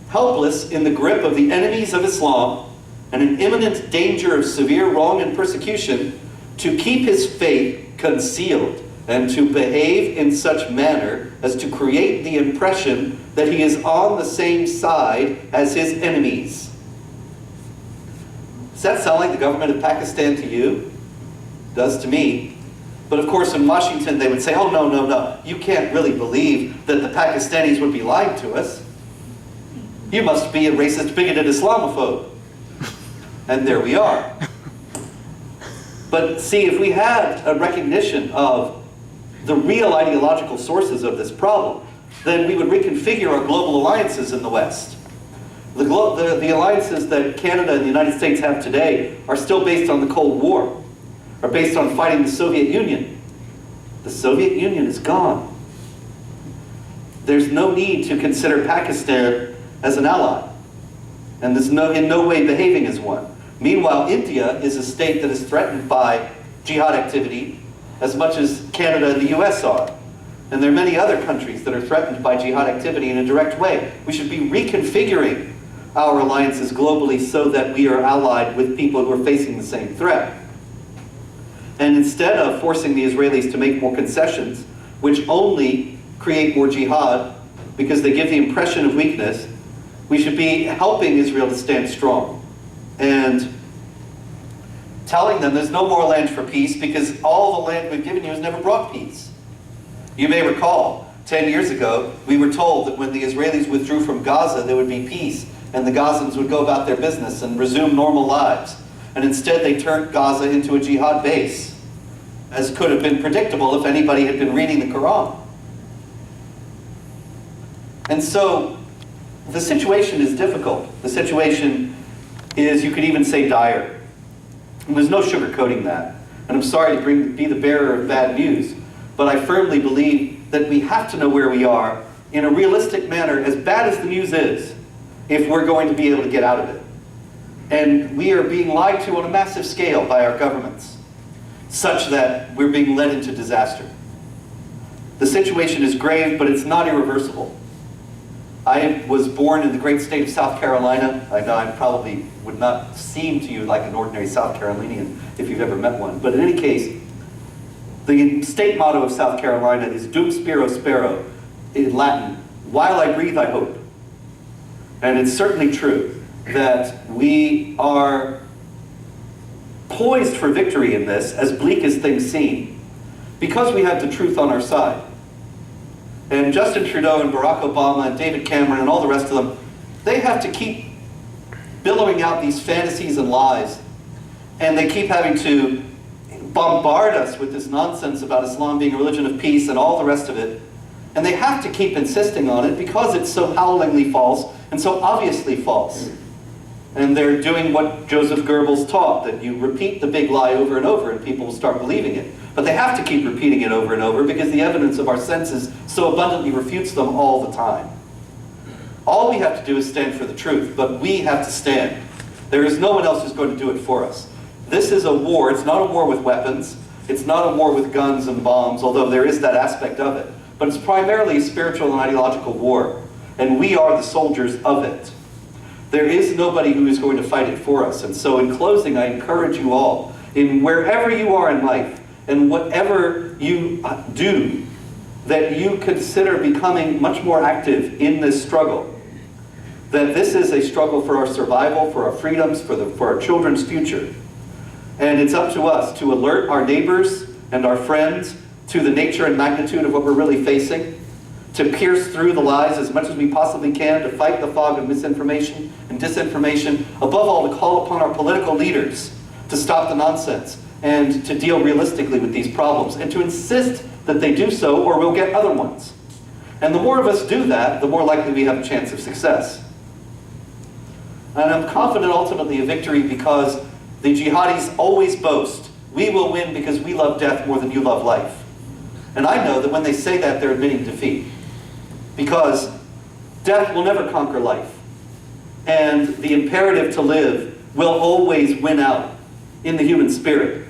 helpless in the grip of the enemies of Islam and in imminent danger of severe wrong and persecution, to keep his faith concealed and to behave in such manner as to create the impression that he is on the same side as his enemies. Does that sound like the government of Pakistan to you? It does to me. But of course in Washington they would say, oh no, no, no, you can't really believe that the Pakistanis would be lying to us. You must be a racist, bigoted Islamophobe. And there we are. But see, if we had a recognition of the real ideological sources of this problem, then we would reconfigure our global alliances in the West. The alliances that Canada and the United States have today are still based on the Cold War, are based on fighting the Soviet Union. The Soviet Union is gone. There's no need to consider Pakistan as an ally, and there's in no way behaving as one. Meanwhile, India is a state that is threatened by jihad activity as much as Canada and the US are. And there are many other countries that are threatened by jihad activity in a direct way. We should be reconfiguring our alliances globally so that we are allied with people who are facing the same threat. And instead of forcing the Israelis to make more concessions, which only create more jihad because they give the impression of weakness, we should be helping Israel to stand strong and telling them there's no more land for peace because all the land we've given you has never brought peace. You may recall, 10 years ago, we were told that when the Israelis withdrew from Gaza, there would be peace, and the Gazans would go about their business and resume normal lives. And instead, they turned Gaza into a jihad base, as could have been predictable if anybody had been reading the Quran. And so, the situation is difficult. The situation is, you could even say, dire. And there's no sugarcoating that. And I'm sorry to be the bearer of bad news, but I firmly believe that we have to know where we are in a realistic manner, as bad as the news is, if we're going to be able to get out of it. And we are being lied to on a massive scale by our governments, such that we're being led into disaster. The situation is grave, but it's not irreversible. I was born in the great state of South Carolina. I know I probably would not seem to you like an ordinary South Carolinian if you've ever met one. But in any case, the state motto of South Carolina is Dum Spiro Spero, in Latin, while I breathe, I hope. And it's certainly true that we are poised for victory in this, as bleak as things seem, because we have the truth on our side. And Justin Trudeau and Barack Obama and David Cameron and all the rest of them, they have to keep billowing out these fantasies and lies. And they keep having to bombard us with this nonsense about Islam being a religion of peace and all the rest of it. And they have to keep insisting on it because it's so howlingly false and so obviously false. And they're doing what Joseph Goebbels taught, that you repeat the big lie over and over and people will start believing it. But they have to keep repeating it over and over because the evidence of our senses so abundantly refutes them all the time. All we have to do is stand for the truth, but we have to stand. There is no one else who's going to do it for us. This is a war. It's not a war with weapons. It's not a war with guns and bombs, although there is that aspect of it. But it's primarily a spiritual and ideological war, and we are the soldiers of it. There is nobody who is going to fight it for us. And so in closing, I encourage you all, in wherever you are in life, and whatever you do, that you consider becoming much more active in this struggle. That this is a struggle for our survival, for our freedoms, for our children's future. And it's up to us to alert our neighbors and our friends to the nature and magnitude of what we're really facing, to pierce through the lies as much as we possibly can, to fight the fog of misinformation and disinformation, above all to call upon our political leaders to stop the nonsense and to deal realistically with these problems, and to insist that they do so or we'll get other ones. And the more of us do that, the more likely we have a chance of success. And I'm confident ultimately of victory because the jihadis always boast, we will win because we love death more than you love life. And I know that when they say that, they're admitting defeat. Because death will never conquer life. And the imperative to live will always win out in the human spirit.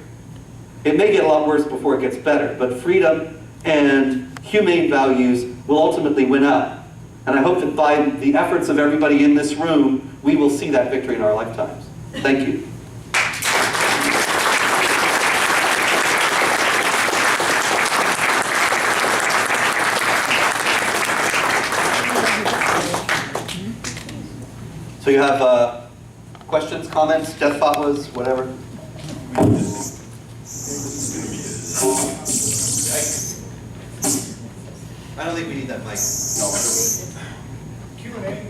It may get a lot worse before it gets better, but freedom and humane values will ultimately win out. And I hope that by the efforts of everybody in this room, we will see that victory in our lifetimes. Thank you. So you have questions, comments, death fatwas, whatever? I don't think we need that mic. No. Q&A.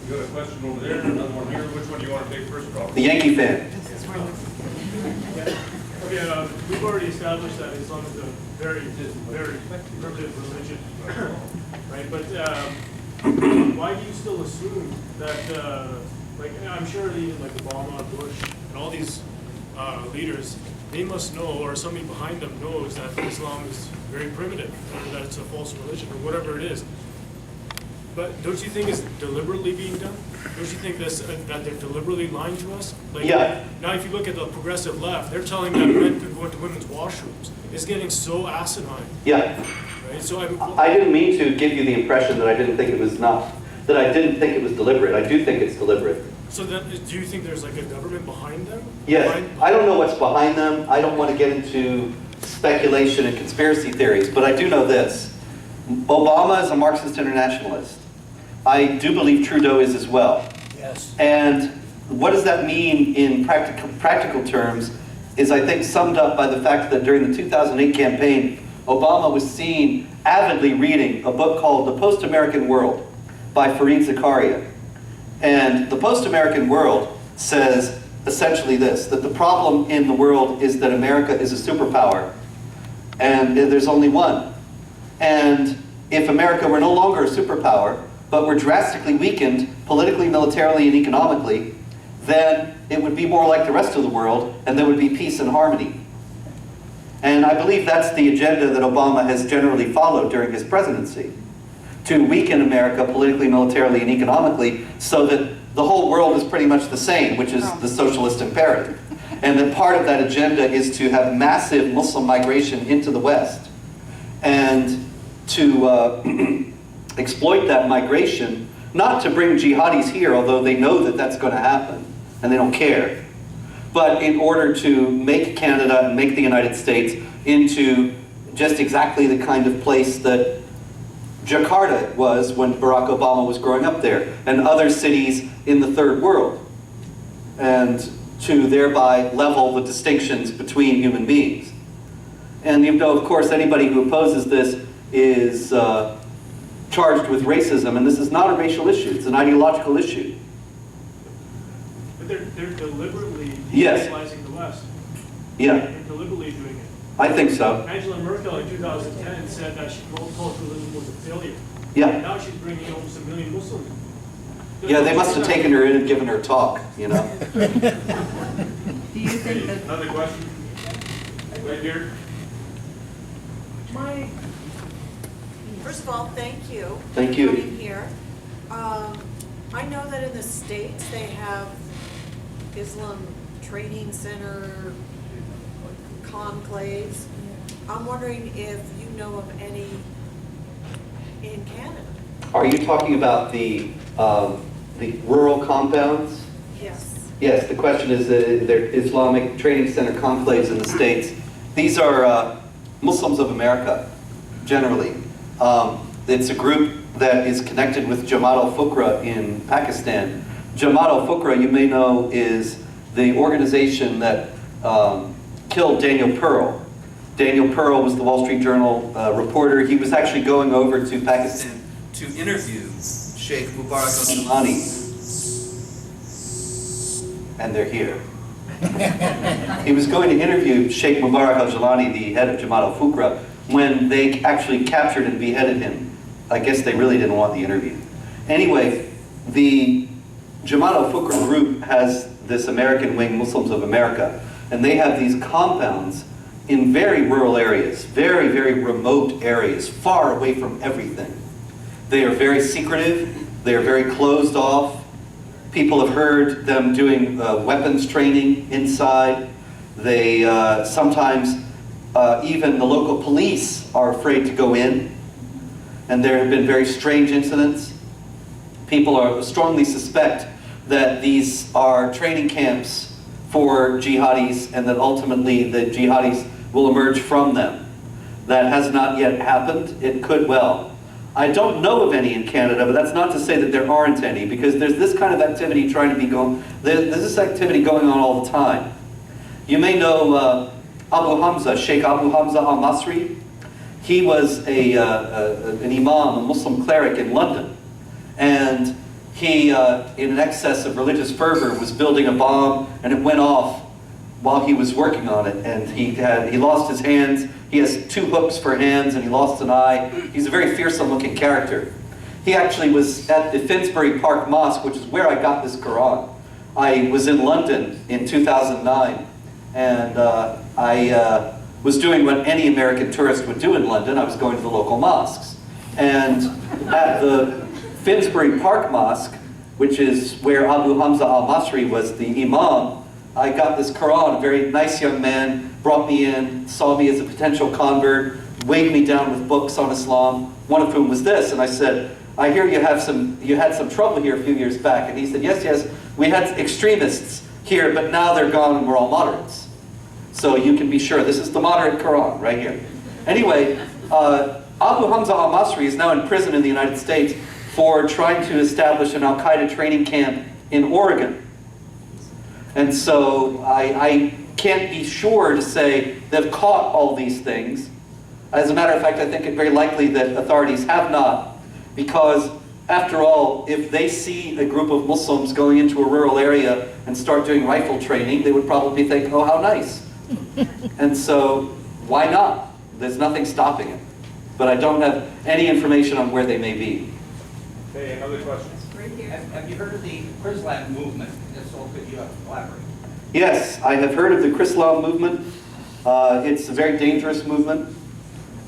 We got a question over there, another one here. Which one do you want to take first, Robert? The Yankee fan. Okay, we've already established that Islam is a very, very primitive religion, right? But why do you still assume that, like, I'm sure even like Obama, Bush, and all these leaders, they must know, or somebody behind them knows that Islam is very primitive, or that it's a false religion, or whatever it is. But don't you think it's deliberately being done? Don't you think this, that they're deliberately lying to us? Like, yeah. Now if you look at the progressive left, they're telling that men could go into women's washrooms. It's getting so asinine. Yeah. Right? So I didn't mean to give you the impression that I didn't think it was that I didn't think it was deliberate. I do think it's deliberate. So then, do you think there's like a government behind them? Yes. I don't know what's behind them. I don't want to get into speculation and conspiracy theories, but I do know this. Obama is a Marxist internationalist. I do believe Trudeau is as well. Yes. And what does that mean in practical terms is, I think, summed up by the fact that during the 2008 campaign, Obama was seen avidly reading a book called The Post-American World by Fareed Zakaria. And The Post-American World says essentially this, that the problem in the world is that America is a superpower, and there's only one. And if America were no longer a superpower, but were drastically weakened politically, militarily, and economically, then it would be more like the rest of the world, and there would be peace and harmony. And I believe that's the agenda that Obama has generally followed during his presidency, to weaken America politically, militarily, and economically so that the whole world is pretty much the same, which is the socialist imperative. And that part of that agenda is to have massive Muslim migration into the West and to exploit that migration, not to bring jihadis here, although they know that that's going to happen and they don't care, but in order to make Canada and make the United States into just exactly the kind of place that Jakarta was when Barack Obama was growing up there, and other cities in the third world, and to thereby level the distinctions between human beings. And you know, of course, anybody who opposes this is charged with racism, and this is not a racial issue, it's an ideological issue. But they're deliberately Yes. destabilizing the West. Yeah, They're deliberately doing it. I think so. Angela Merkel in 2010 said that multiculturalism was a failure. Yeah. Now she's bringing almost 1 million Muslims. Yeah, they must have taken her in and given her a talk, you know. Do you think that Another question? Right here. First of all, thank you. Thank you. For coming here. I know that in the States they have Islam Training Center conclaves. I'm wondering if you know of any in Canada. Are you talking about the rural compounds? Yes. Yes, the question is there Islamic Training Center conclaves in the States. These are Muslims of America, generally. It's a group that is connected with Jamaat al-Fuqra in Pakistan. Jamaat al-Fuqra, you may know, is the organization that killed Daniel Pearl. Daniel Pearl was the Wall Street Journal reporter. He was actually going over to Pakistan to interview Sheikh Mubarak al-Jalani. And they're here. He was going to interview Sheikh Mubarak al-Jalani, the head of Jamaat al-Fuqra, when they actually captured and beheaded him. I guess they really didn't want the interview. Anyway, the Jamaat al-Fuqra group has this American wing, Muslims of America, and they have these compounds in very rural areas, very, very remote areas, far away from everything. They are very secretive, they are very closed off. People have heard them doing weapons training inside. They sometimes, even the local police are afraid to go in. And there have been very strange incidents. People strongly suspect that these are training camps for jihadis and that ultimately the jihadis will emerge from them. That has not yet happened. It could well. I don't know of any in Canada, but that's not to say that there aren't any, because there's this kind of activity trying to be going, there's this activity going on all the time. You may know Abu Hamza, Sheikh Abu Hamza al-Masri. He was an imam, a Muslim cleric in London. And he, in an excess of religious fervor, was building a bomb, and it went off while he was working on it. And he lost his hands. He has 2 hooks for hands, and he lost an eye. He's a very fearsome-looking character. He actually was at the Finsbury Park Mosque, which is where I got this Quran. I was in London in 2009, and I was doing what any American tourist would do in London. I was going to the local mosques. And at the Finsbury Park Mosque, which is where Abu Hamza al-Masri was the imam, I got this Quran. A very nice young man brought me in, saw me as a potential convert, weighed me down with books on Islam, one of whom was this. And I said, I hear you had some trouble here a few years back. And he said, yes, we had extremists here, but now they're gone and we're all moderates. So you can be sure, this is the moderate Quran right here. Anyway, Abu Hamza al-Masri is now in prison in the United States for trying to establish an al-Qaeda training camp in Oregon. And so I can't be sure to say they've caught all these things. As a matter of fact, I think it's very likely that authorities have not, because after all, if they see a group of Muslims going into a rural area and start doing rifle training, they would probably think, oh, how nice. And so, why not? There's nothing stopping it. But I don't have any information on where they may be. Okay, another question. Right here. Have you heard of the Chrislam movement? If so, could you elaborate? Yes, I have heard of the Chrislam movement. It's a very dangerous movement,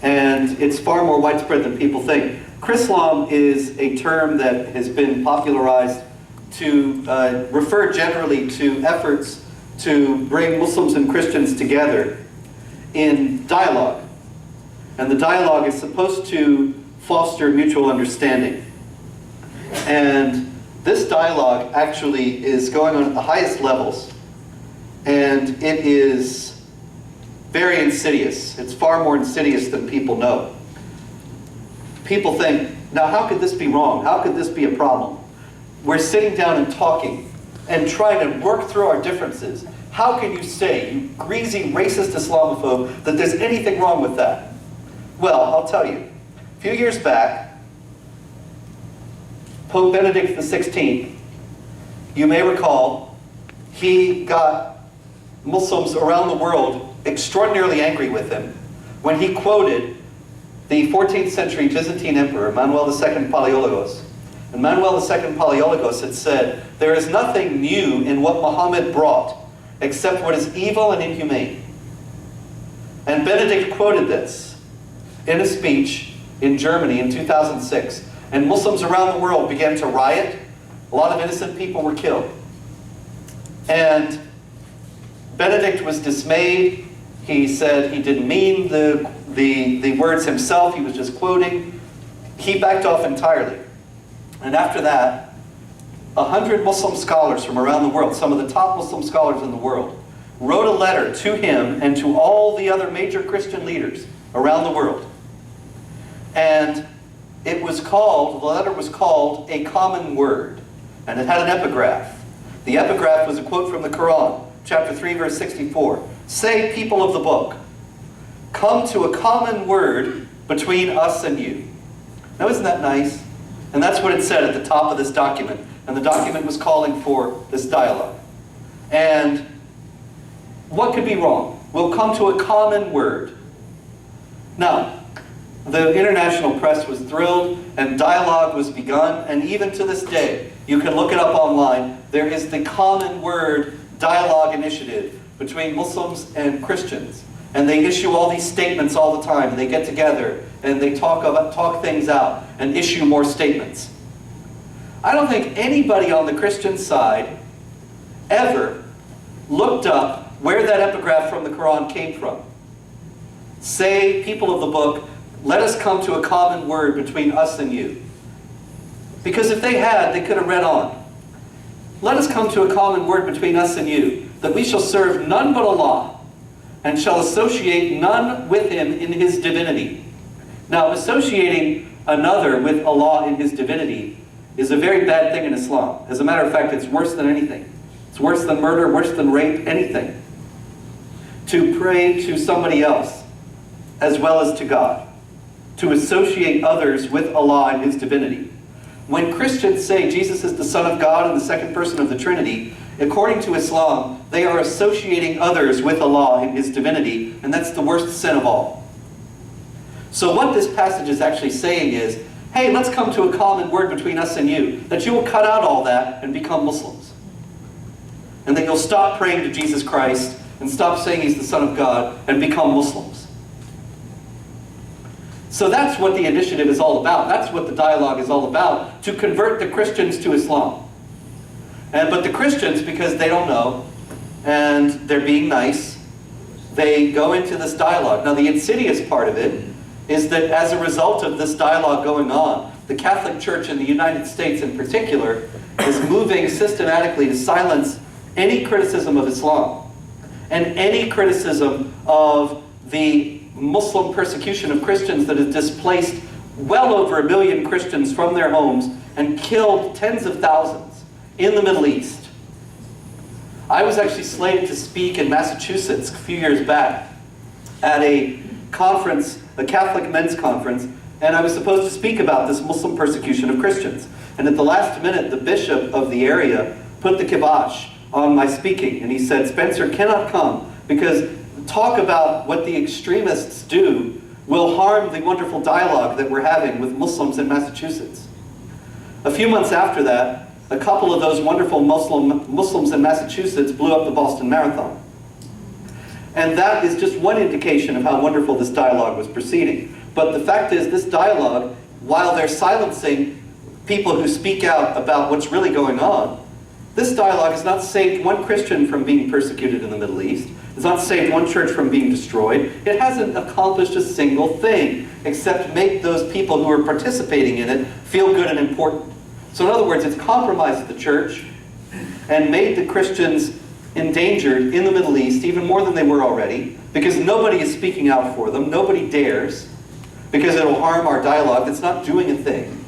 and it's far more widespread than people think. Chrislam is a term that has been popularized to refer generally to efforts to bring Muslims and Christians together in dialogue. And the dialogue is supposed to foster mutual understanding. And this dialogue actually is going on at the highest levels, and it is very insidious. It's far more insidious than people know. People think, now how could this be wrong? How could this be a problem? We're sitting down and talking and trying to work through our differences. How can you say, you greasy racist Islamophobe, that there's anything wrong with that? Well, I'll tell you. A few years back, Pope Benedict XVI, you may recall, he got Muslims around the world extraordinarily angry with him when he quoted the 14th century Byzantine emperor, Manuel II Palaiologos. And Manuel II Palaiologos had said, "There is nothing new in what Muhammad brought, except what is evil and inhumane." And Benedict quoted this in a speech in Germany in 2006. And Muslims around the world began to riot. A lot of innocent people were killed. And Benedict was dismayed. He said he didn't mean the words himself. He was just quoting. He backed off entirely. And after that, 100 Muslim scholars from around the world, some of the top Muslim scholars in the world, wrote a letter to him and to all the other major Christian leaders around the world. And it was called, the letter was called A Common Word. And it had an epigraph. The epigraph was a quote from the Quran, chapter 3, verse 64. "Say, people of the book, come to a common word between us and you." Now isn't that nice? And that's what it said at the top of this document. And the document was calling for this dialogue. And what could be wrong? We'll come to a common word. Now, the international press was thrilled, and dialogue was begun, and even to this day, you can look it up online, there is the Common Word Dialogue Initiative between Muslims and Christians. And they issue all these statements all the time, and they get together, and they talk things out, and issue more statements. I don't think anybody on the Christian side ever looked up where that epigraph from the Quran came from. Say, people of the book, let us come to a common word between us and you. Because if they had, they could have read on. Let us come to a common word between us and you, that we shall serve none but Allah, and shall associate none with him in his divinity. Now, associating another with Allah in his divinity is a very bad thing in Islam. As a matter of fact, it's worse than anything. It's worse than murder, worse than rape, anything. To pray to somebody else as well as to God. To associate others with Allah and his divinity. When Christians say Jesus is the Son of God and the second person of the Trinity, according to Islam, they are associating others with Allah in his divinity, and that's the worst sin of all. So what this passage is actually saying is, hey, let's come to a common word between us and you, that you will cut out all that and become Muslims. And that you'll stop praying to Jesus Christ and stop saying he's the Son of God and become Muslims. So that's what the initiative is all about. That's what the dialogue is all about, to convert the Christians to Islam. But the Christians, because they don't know, and they're being nice, they go into this dialogue. Now the insidious part of it is that as a result of this dialogue going on, the Catholic Church in the United States in particular is moving systematically to silence any criticism of Islam and any criticism of the Muslim persecution of Christians that has displaced well over 1 million Christians from their homes and killed tens of thousands in the Middle East. I was actually slated to speak in Massachusetts a few years back at a conference, a Catholic men's conference, and I was supposed to speak about this Muslim persecution of Christians. And at the last minute, the bishop of the area put the kibosh on my speaking, and he said, Spencer cannot come because talk about what the extremists do will harm the wonderful dialogue that we're having with Muslims in Massachusetts. A few months after that, a couple of those wonderful Muslims in Massachusetts blew up the Boston Marathon. And that is just one indication of how wonderful this dialogue was proceeding. But the fact is, this dialogue, while they're silencing people who speak out about what's really going on, this dialogue has not saved one Christian from being persecuted in the Middle East. It's not saved one church from being destroyed. It hasn't accomplished a single thing except make those people who are participating in it feel good and important. So in other words, it's compromised the church and made the Christians endangered in the Middle East even more than they were already, because nobody is speaking out for them. Nobody dares, because it'll harm our dialogue. It's not doing a thing.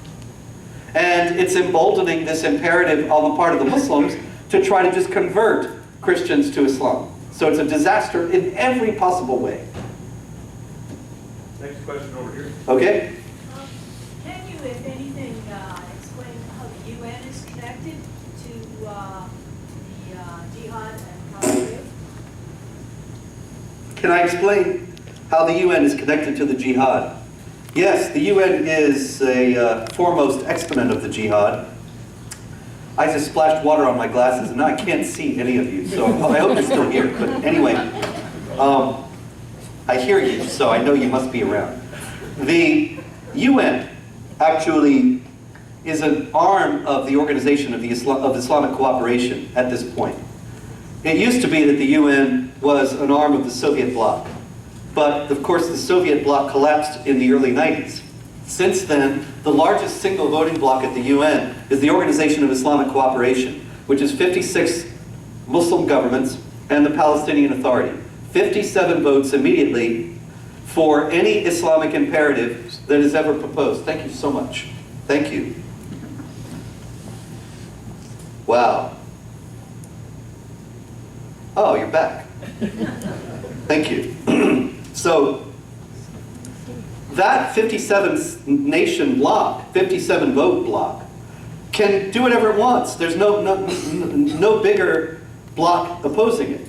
And it's emboldening this imperative on the part of the Muslims to try to just convert Christians to Islam. So it's a disaster in every possible way. Next question over here. Okay? Can you, if anything, explain how the UN is connected to the jihad and how it is? Can I explain how the UN is connected to the jihad? Yes, the UN is a foremost exponent of the jihad. I just splashed water on my glasses and now I can't see any of you, so I hope you're still here. But anyway, I hear you, so I know you must be around. The UN actually is an arm of the Organization of Islamic Cooperation at this point. It used to be that the UN was an arm of the Soviet bloc. But of course the Soviet bloc collapsed in the early 90s. Since then, the largest single voting bloc at the UN is the Organization of Islamic Cooperation, which is 56 Muslim governments and the Palestinian Authority. 57 votes immediately for any Islamic imperative that is ever proposed. Thank you so much. Thank you. Wow. Oh, you're back. Thank you. So, that 57 nation bloc, 57 vote bloc, can do whatever it wants. There's no bigger bloc opposing it.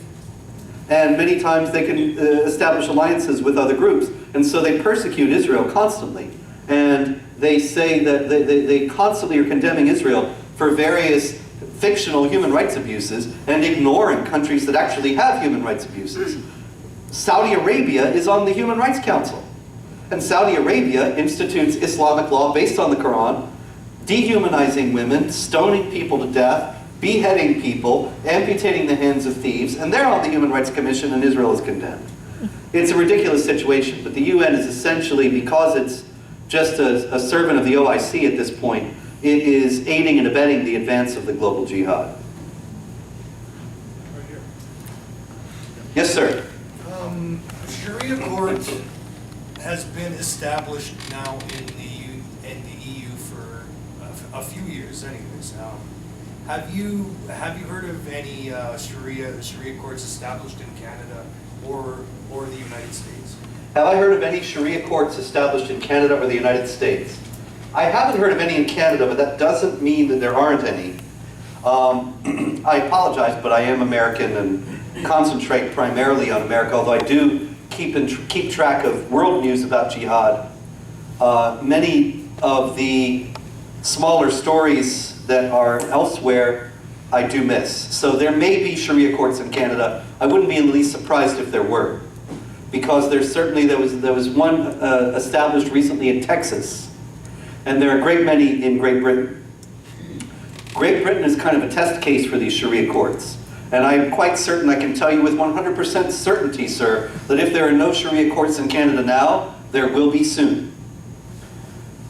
And many times they can establish alliances with other groups. And so they persecute Israel constantly. And they say that they constantly are condemning Israel for various fictional human rights abuses and ignoring countries that actually have human rights abuses. Saudi Arabia is on the Human Rights Council. And Saudi Arabia institutes Islamic law based on the Quran, dehumanizing women, stoning people to death, beheading people, amputating the hands of thieves, and they're on the Human Rights Commission and Israel is condemned. It's a ridiculous situation, but the UN is essentially, because it's just a servant of the OIC at this point, it is aiding and abetting the advance of the global jihad. Right here. Yes, sir. Sharia court has been established now in the EU for a few years, anyways. Have you heard of any Sharia courts established in Canada or the United States? Have I heard of any Sharia courts established in Canada or the United States? I haven't heard of any in Canada, but that doesn't mean that there aren't any. I apologize, but I am American and concentrate primarily on America, although I do keep track of world news about jihad. Many of the smaller stories that are elsewhere, I do miss. So there may be Sharia courts in Canada. I wouldn't be in the least surprised if there were, because there was one established recently in Texas, and there are a great many in Great Britain. Great Britain is kind of a test case for these Sharia courts. And I'm quite certain, I can tell you with 100% certainty, sir, that if there are no Sharia courts in Canada now, there will be soon.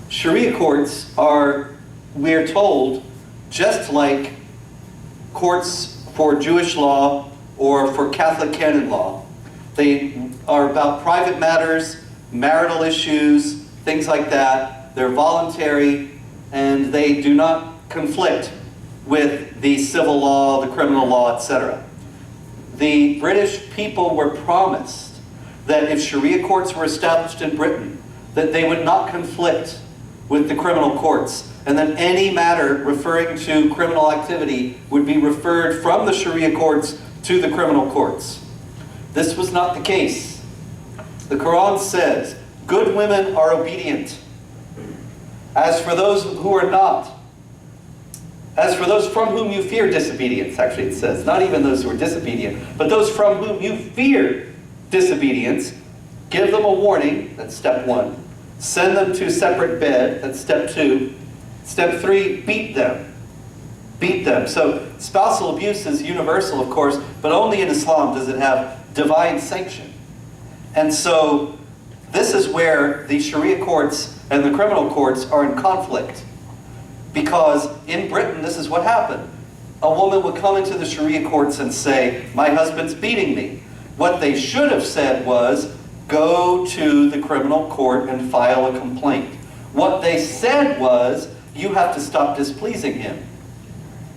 Sharia courts are, we're told, just like courts for Jewish law or for Catholic canon law. They are about private matters, marital issues, things like that. They're voluntary, and they do not conflict with the civil law, the criminal law, etc. The British people were promised that if Sharia courts were established in Britain, that they would not conflict with the criminal courts, and that any matter referring to criminal activity would be referred from the Sharia courts to the criminal courts. This was not the case. The Quran says, good women are obedient. As for those who are not, as for those from whom you fear disobedience, actually it says, not even those who are disobedient, but those from whom you fear disobedience, give them a warning, that's step 1. Send them to separate bed, that's step 2. Step 3, beat them. Beat them. So spousal abuse is universal, of course, but only in Islam does it have divine sanction. And so this is where the Sharia courts and the criminal courts are in conflict. Because in Britain, this is what happened. A woman would come into the Sharia courts and say, my husband's beating me. What they should have said was, go to the criminal court and file a complaint. What they said was, you have to stop displeasing him.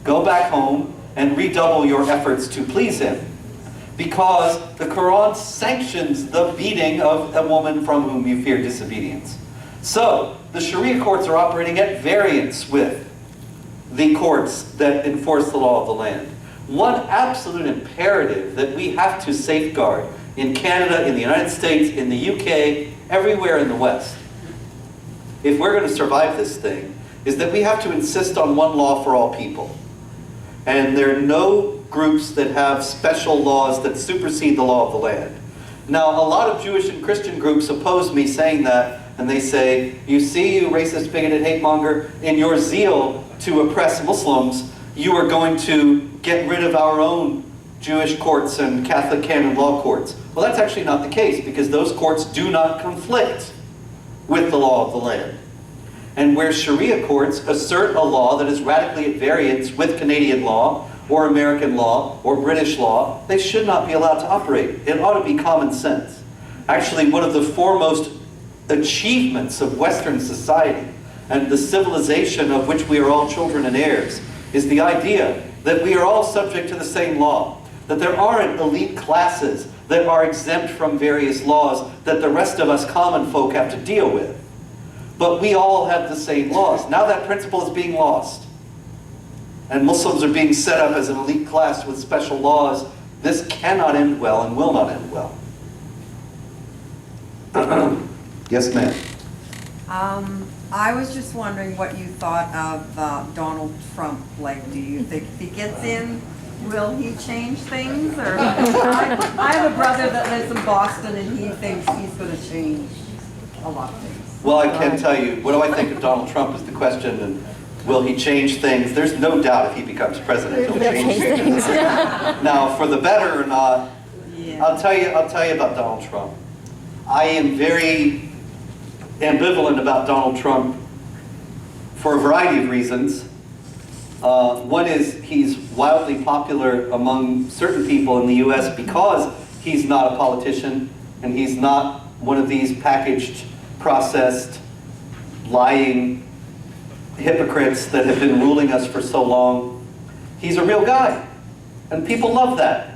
Go back home and redouble your efforts to please him. Because the Quran sanctions the beating of a woman from whom you fear disobedience. So, the Sharia courts are operating at variance with the courts that enforce the law of the land. One absolute imperative that we have to safeguard in Canada, in the United States, in the UK, everywhere in the West, if we're going to survive this thing, is that we have to insist on one law for all people. And there are no groups that have special laws that supersede the law of the land. Now, a lot of Jewish and Christian groups oppose me saying that, and they say, you see, you racist, bigoted, hate monger, in your zeal to oppress Muslims, you are going to get rid of our own Jewish courts and Catholic canon law courts. Well, that's actually not the case, because those courts do not conflict with the law of the land. And where Sharia courts assert a law that is radically at variance with Canadian law, or American law, or British law, they should not be allowed to operate. It ought to be common sense. Actually, one of the foremost achievements of Western society, and the civilization of which we are all children and heirs, is the idea that we are all subject to the same law. That there aren't elite classes that are exempt from various laws that the rest of us common folk have to deal with. But we all have the same laws. Now that principle is being lost. And Muslims are being set up as an elite class with special laws. This cannot end well and will not end well. Yes, ma'am. I was just wondering what you thought of Donald Trump. Like, do you think if he gets in, will he change things? Or I have a brother that lives in Boston, and he thinks he's going to change a lot of things. Well, I can tell you, what do I think of Donald Trump is the question, and will he change things? There's no doubt if he becomes president, he'll change things. Now, for the better or not, Yeah. I'll tell you about Donald Trump. I am very ambivalent about Donald Trump for a variety of reasons. One is he's wildly popular among certain people in the US because he's not a politician and he's not one of these packaged, processed, lying hypocrites that have been ruling us for so long. He's a real guy, and people love that.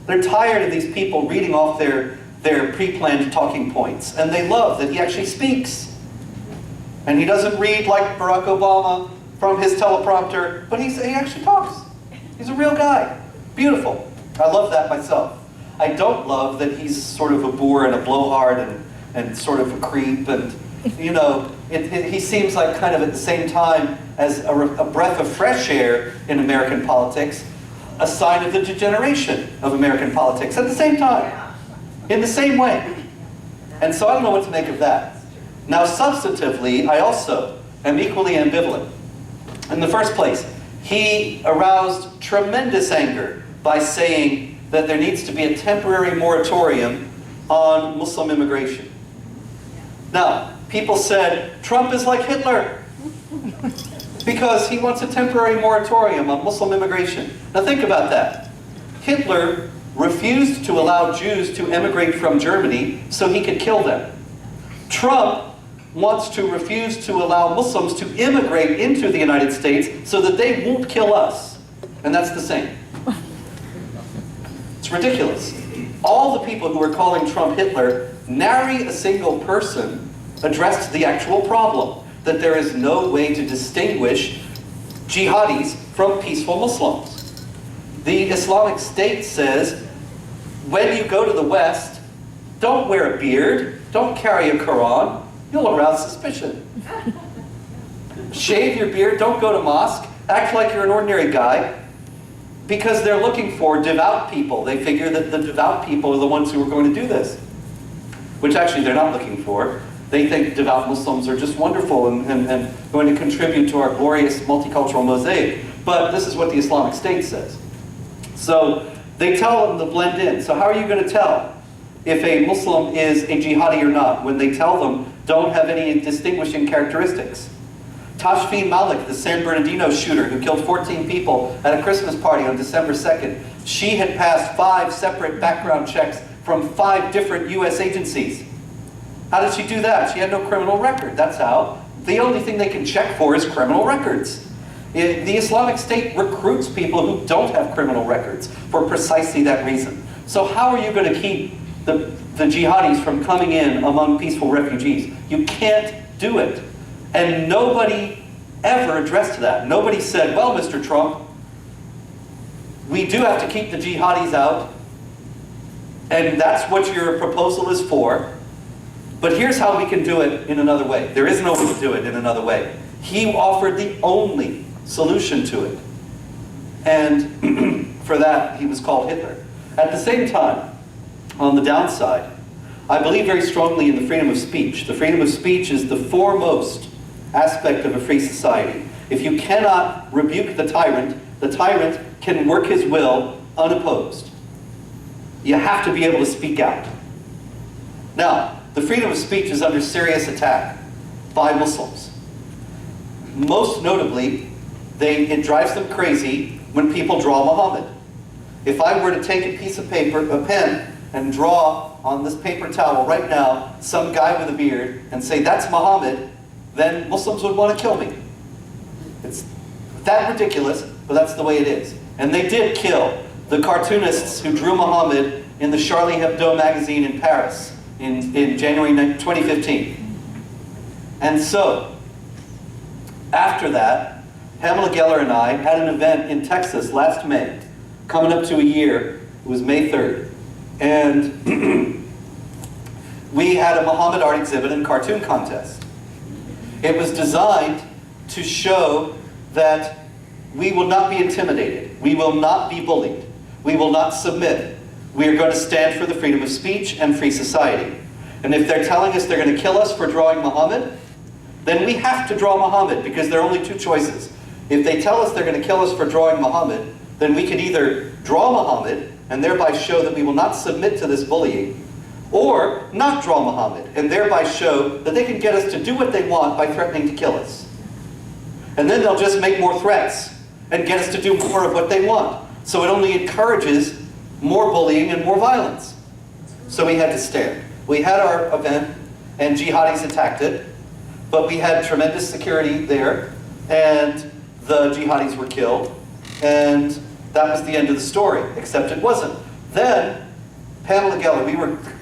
They're tired of these people reading off their pre-planned talking points, and they love that he actually speaks. And he doesn't read like Barack Obama from his teleprompter, but he actually talks. He's a real guy. Beautiful. I love that myself. I don't love that he's sort of a boor and a blowhard and sort of a creep, and you know, he seems like kind of at the same time as a breath of fresh air in American politics, a sign of the degeneration of American politics at the same time, in the same way. And so I don't know what to make of that. Now substantively, I also am equally ambivalent. In the first place, he aroused tremendous anger by saying that there needs to be a temporary moratorium on Muslim immigration. Now, people said, Trump is like Hitler because he wants a temporary moratorium on Muslim immigration. Now think about that. Hitler refused to allow Jews to emigrate from Germany so he could kill them. Trump wants to refuse to allow Muslims to immigrate into the United States so that they won't kill us. And that's the same. It's ridiculous. All the people who are calling Trump Hitler, nary a single person addressed the actual problem, that there is no way to distinguish jihadis from peaceful Muslims. The Islamic State says, when you go to the West, don't wear a beard, don't carry a Quran, you'll arouse suspicion. Shave your beard, don't go to mosque, act like you're an ordinary guy. Because they're looking for devout people. They figure that the devout people are the ones who are going to do this, which actually they're not looking for. They think devout Muslims are just wonderful and going to contribute to our glorious multicultural mosaic. But this is what the Islamic State says. So they tell them to blend in. So how are you going to tell if a Muslim is a jihadi or not when they tell them don't have any distinguishing characteristics? Tashfeen Malik, the San Bernardino shooter who killed 14 people at a Christmas party on December 2nd, she had passed 5 separate background checks from 5 different US agencies. How did she do that? She had no criminal record. That's how. The only thing they can check for is criminal records. The Islamic State recruits people who don't have criminal records for precisely that reason. So how are you going to keep the jihadis from coming in among peaceful refugees? You can't do it. And nobody ever addressed that. Nobody said, well, Mr. Trump, we do have to keep the jihadis out, and that's what your proposal is for, but here's how we can do it in another way. There is no way to do it in another way. He offered the only solution to it. And for that, he was called Hitler. At the same time, on the downside, I believe very strongly in the freedom of speech. The freedom of speech is the foremost aspect of a free society. If you cannot rebuke the tyrant can work his will unopposed. You have to be able to speak out. Now, the freedom of speech is under serious attack by Muslims. Most notably, it drives them crazy when people draw Muhammad. If I were to take a piece of paper, a pen, and draw on this paper towel right now some guy with a beard and say, that's Muhammad, then Muslims would want to kill me. It's that ridiculous, but that's the way it is. And they did kill the cartoonists who drew Muhammad in the Charlie Hebdo magazine in Paris in January 2015. And so, after that, Pamela Geller and I had an event in Texas last May, coming up to a year. It was May 3rd. And we had a Muhammad art exhibit and cartoon contest. It was designed to show that we will not be intimidated. We will not be bullied. We will not submit. We are going to stand for the freedom of speech and free society. And if they're telling us they're going to kill us for drawing Muhammad, then we have to draw Muhammad, because there are only 2 choices. If they tell us they're going to kill us for drawing Muhammad, then we can either draw Muhammad and thereby show that we will not submit to this bullying, or not draw Muhammad and thereby show that they can get us to do what they want by threatening to kill us. And then they'll just make more threats and get us to do more of what they want. So it only encourages more bullying and more violence. So we had to stand. We had our event and jihadis attacked it, but we had tremendous security there, and the jihadis were killed, and that was the end of the story, except it wasn't. Then, Pamela Geller,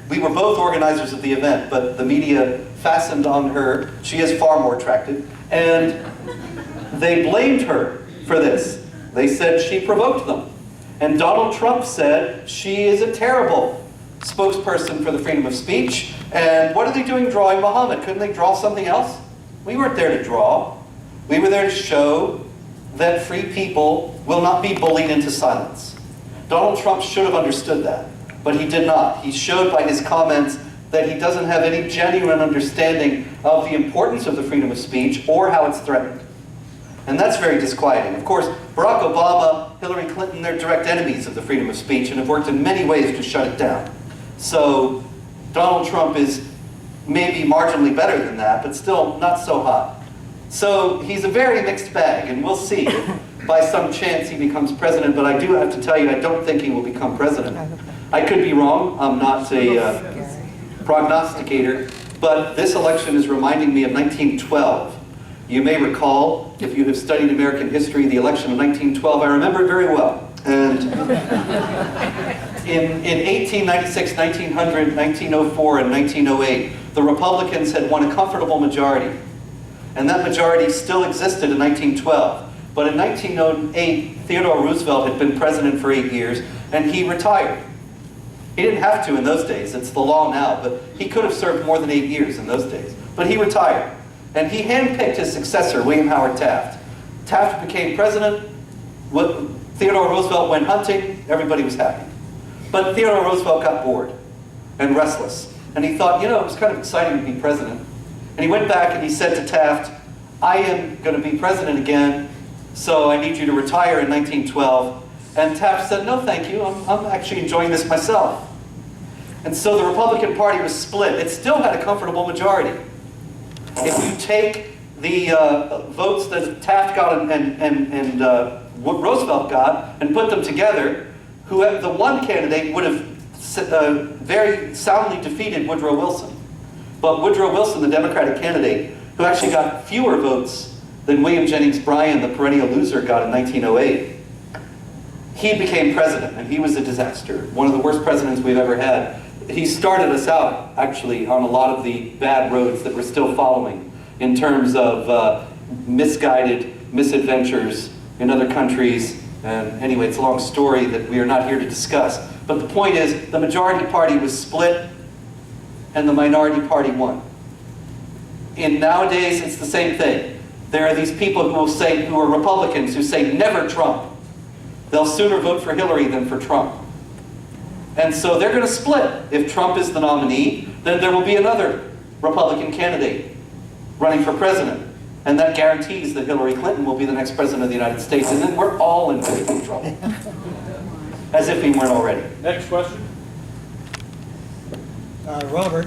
we were both organizers of the event, but the media fastened on her. She is far more attractive, and they blamed her for this. They said she provoked them. And Donald Trump said she is a terrible spokesperson for the freedom of speech, and what are they doing drawing Muhammad? Couldn't they draw something else? We weren't there to draw. We were there to show that free people will not be bullied into silence. Donald Trump should have understood that, but he did not. He showed by his comments that he doesn't have any genuine understanding of the importance of the freedom of speech or how it's threatened. And that's very disquieting. Of course, Barack Obama, Hillary Clinton, they're direct enemies of the freedom of speech and have worked in many ways to shut it down. So Donald Trump is maybe marginally better than that, but still not so hot. So he's a very mixed bag, and we'll see if by some chance he becomes president, but I do have to tell you, I don't think he will become president. I could be wrong, I'm not a prognosticator, but this election is reminding me of 1912. You may recall, if you have studied American history, the election of 1912, I remember it very well. And in 1896, 1900, 1904, and 1908, the Republicans had won a comfortable majority. And that majority still existed in 1912. But in 1908, Theodore Roosevelt had been president for 8 years, and he retired. He didn't have to in those days, it's the law now, but he could have served more than 8 years in those days. But he retired. And he handpicked his successor, William Howard Taft. Taft became president. Theodore Roosevelt went hunting, everybody was happy. But Theodore Roosevelt got bored and restless. And he thought, you know, it was kind of exciting to be president. And he went back and he said to Taft, I am going to be president again, so I need you to retire in 1912. And Taft said, no, thank you. I'm actually enjoying this myself. And so the Republican Party was split. It still had a comfortable majority. If you take the votes that Taft got and what Roosevelt got and put them together, the one candidate would have very soundly defeated Woodrow Wilson. But Woodrow Wilson, the Democratic candidate, who actually got fewer votes than William Jennings Bryan, the perennial loser, got in 1908, he became president, and he was a disaster. One of the worst presidents we've ever had. He started us out, actually, on a lot of the bad roads that we're still following in terms of misguided misadventures in other countries. And anyway, it's a long story that we are not here to discuss. But the point is, the majority party was split, and the minority party won. And nowadays, it's the same thing. There are these people who will say, who are Republicans, who say, never Trump. They'll sooner vote for Hillary than for Trump. And so they're going to split. If Trump is the nominee, then there will be another Republican candidate running for president. And that guarantees that Hillary Clinton will be the next president of the United States. And then we're all in big trouble. As if we weren't already. Next question. Robert,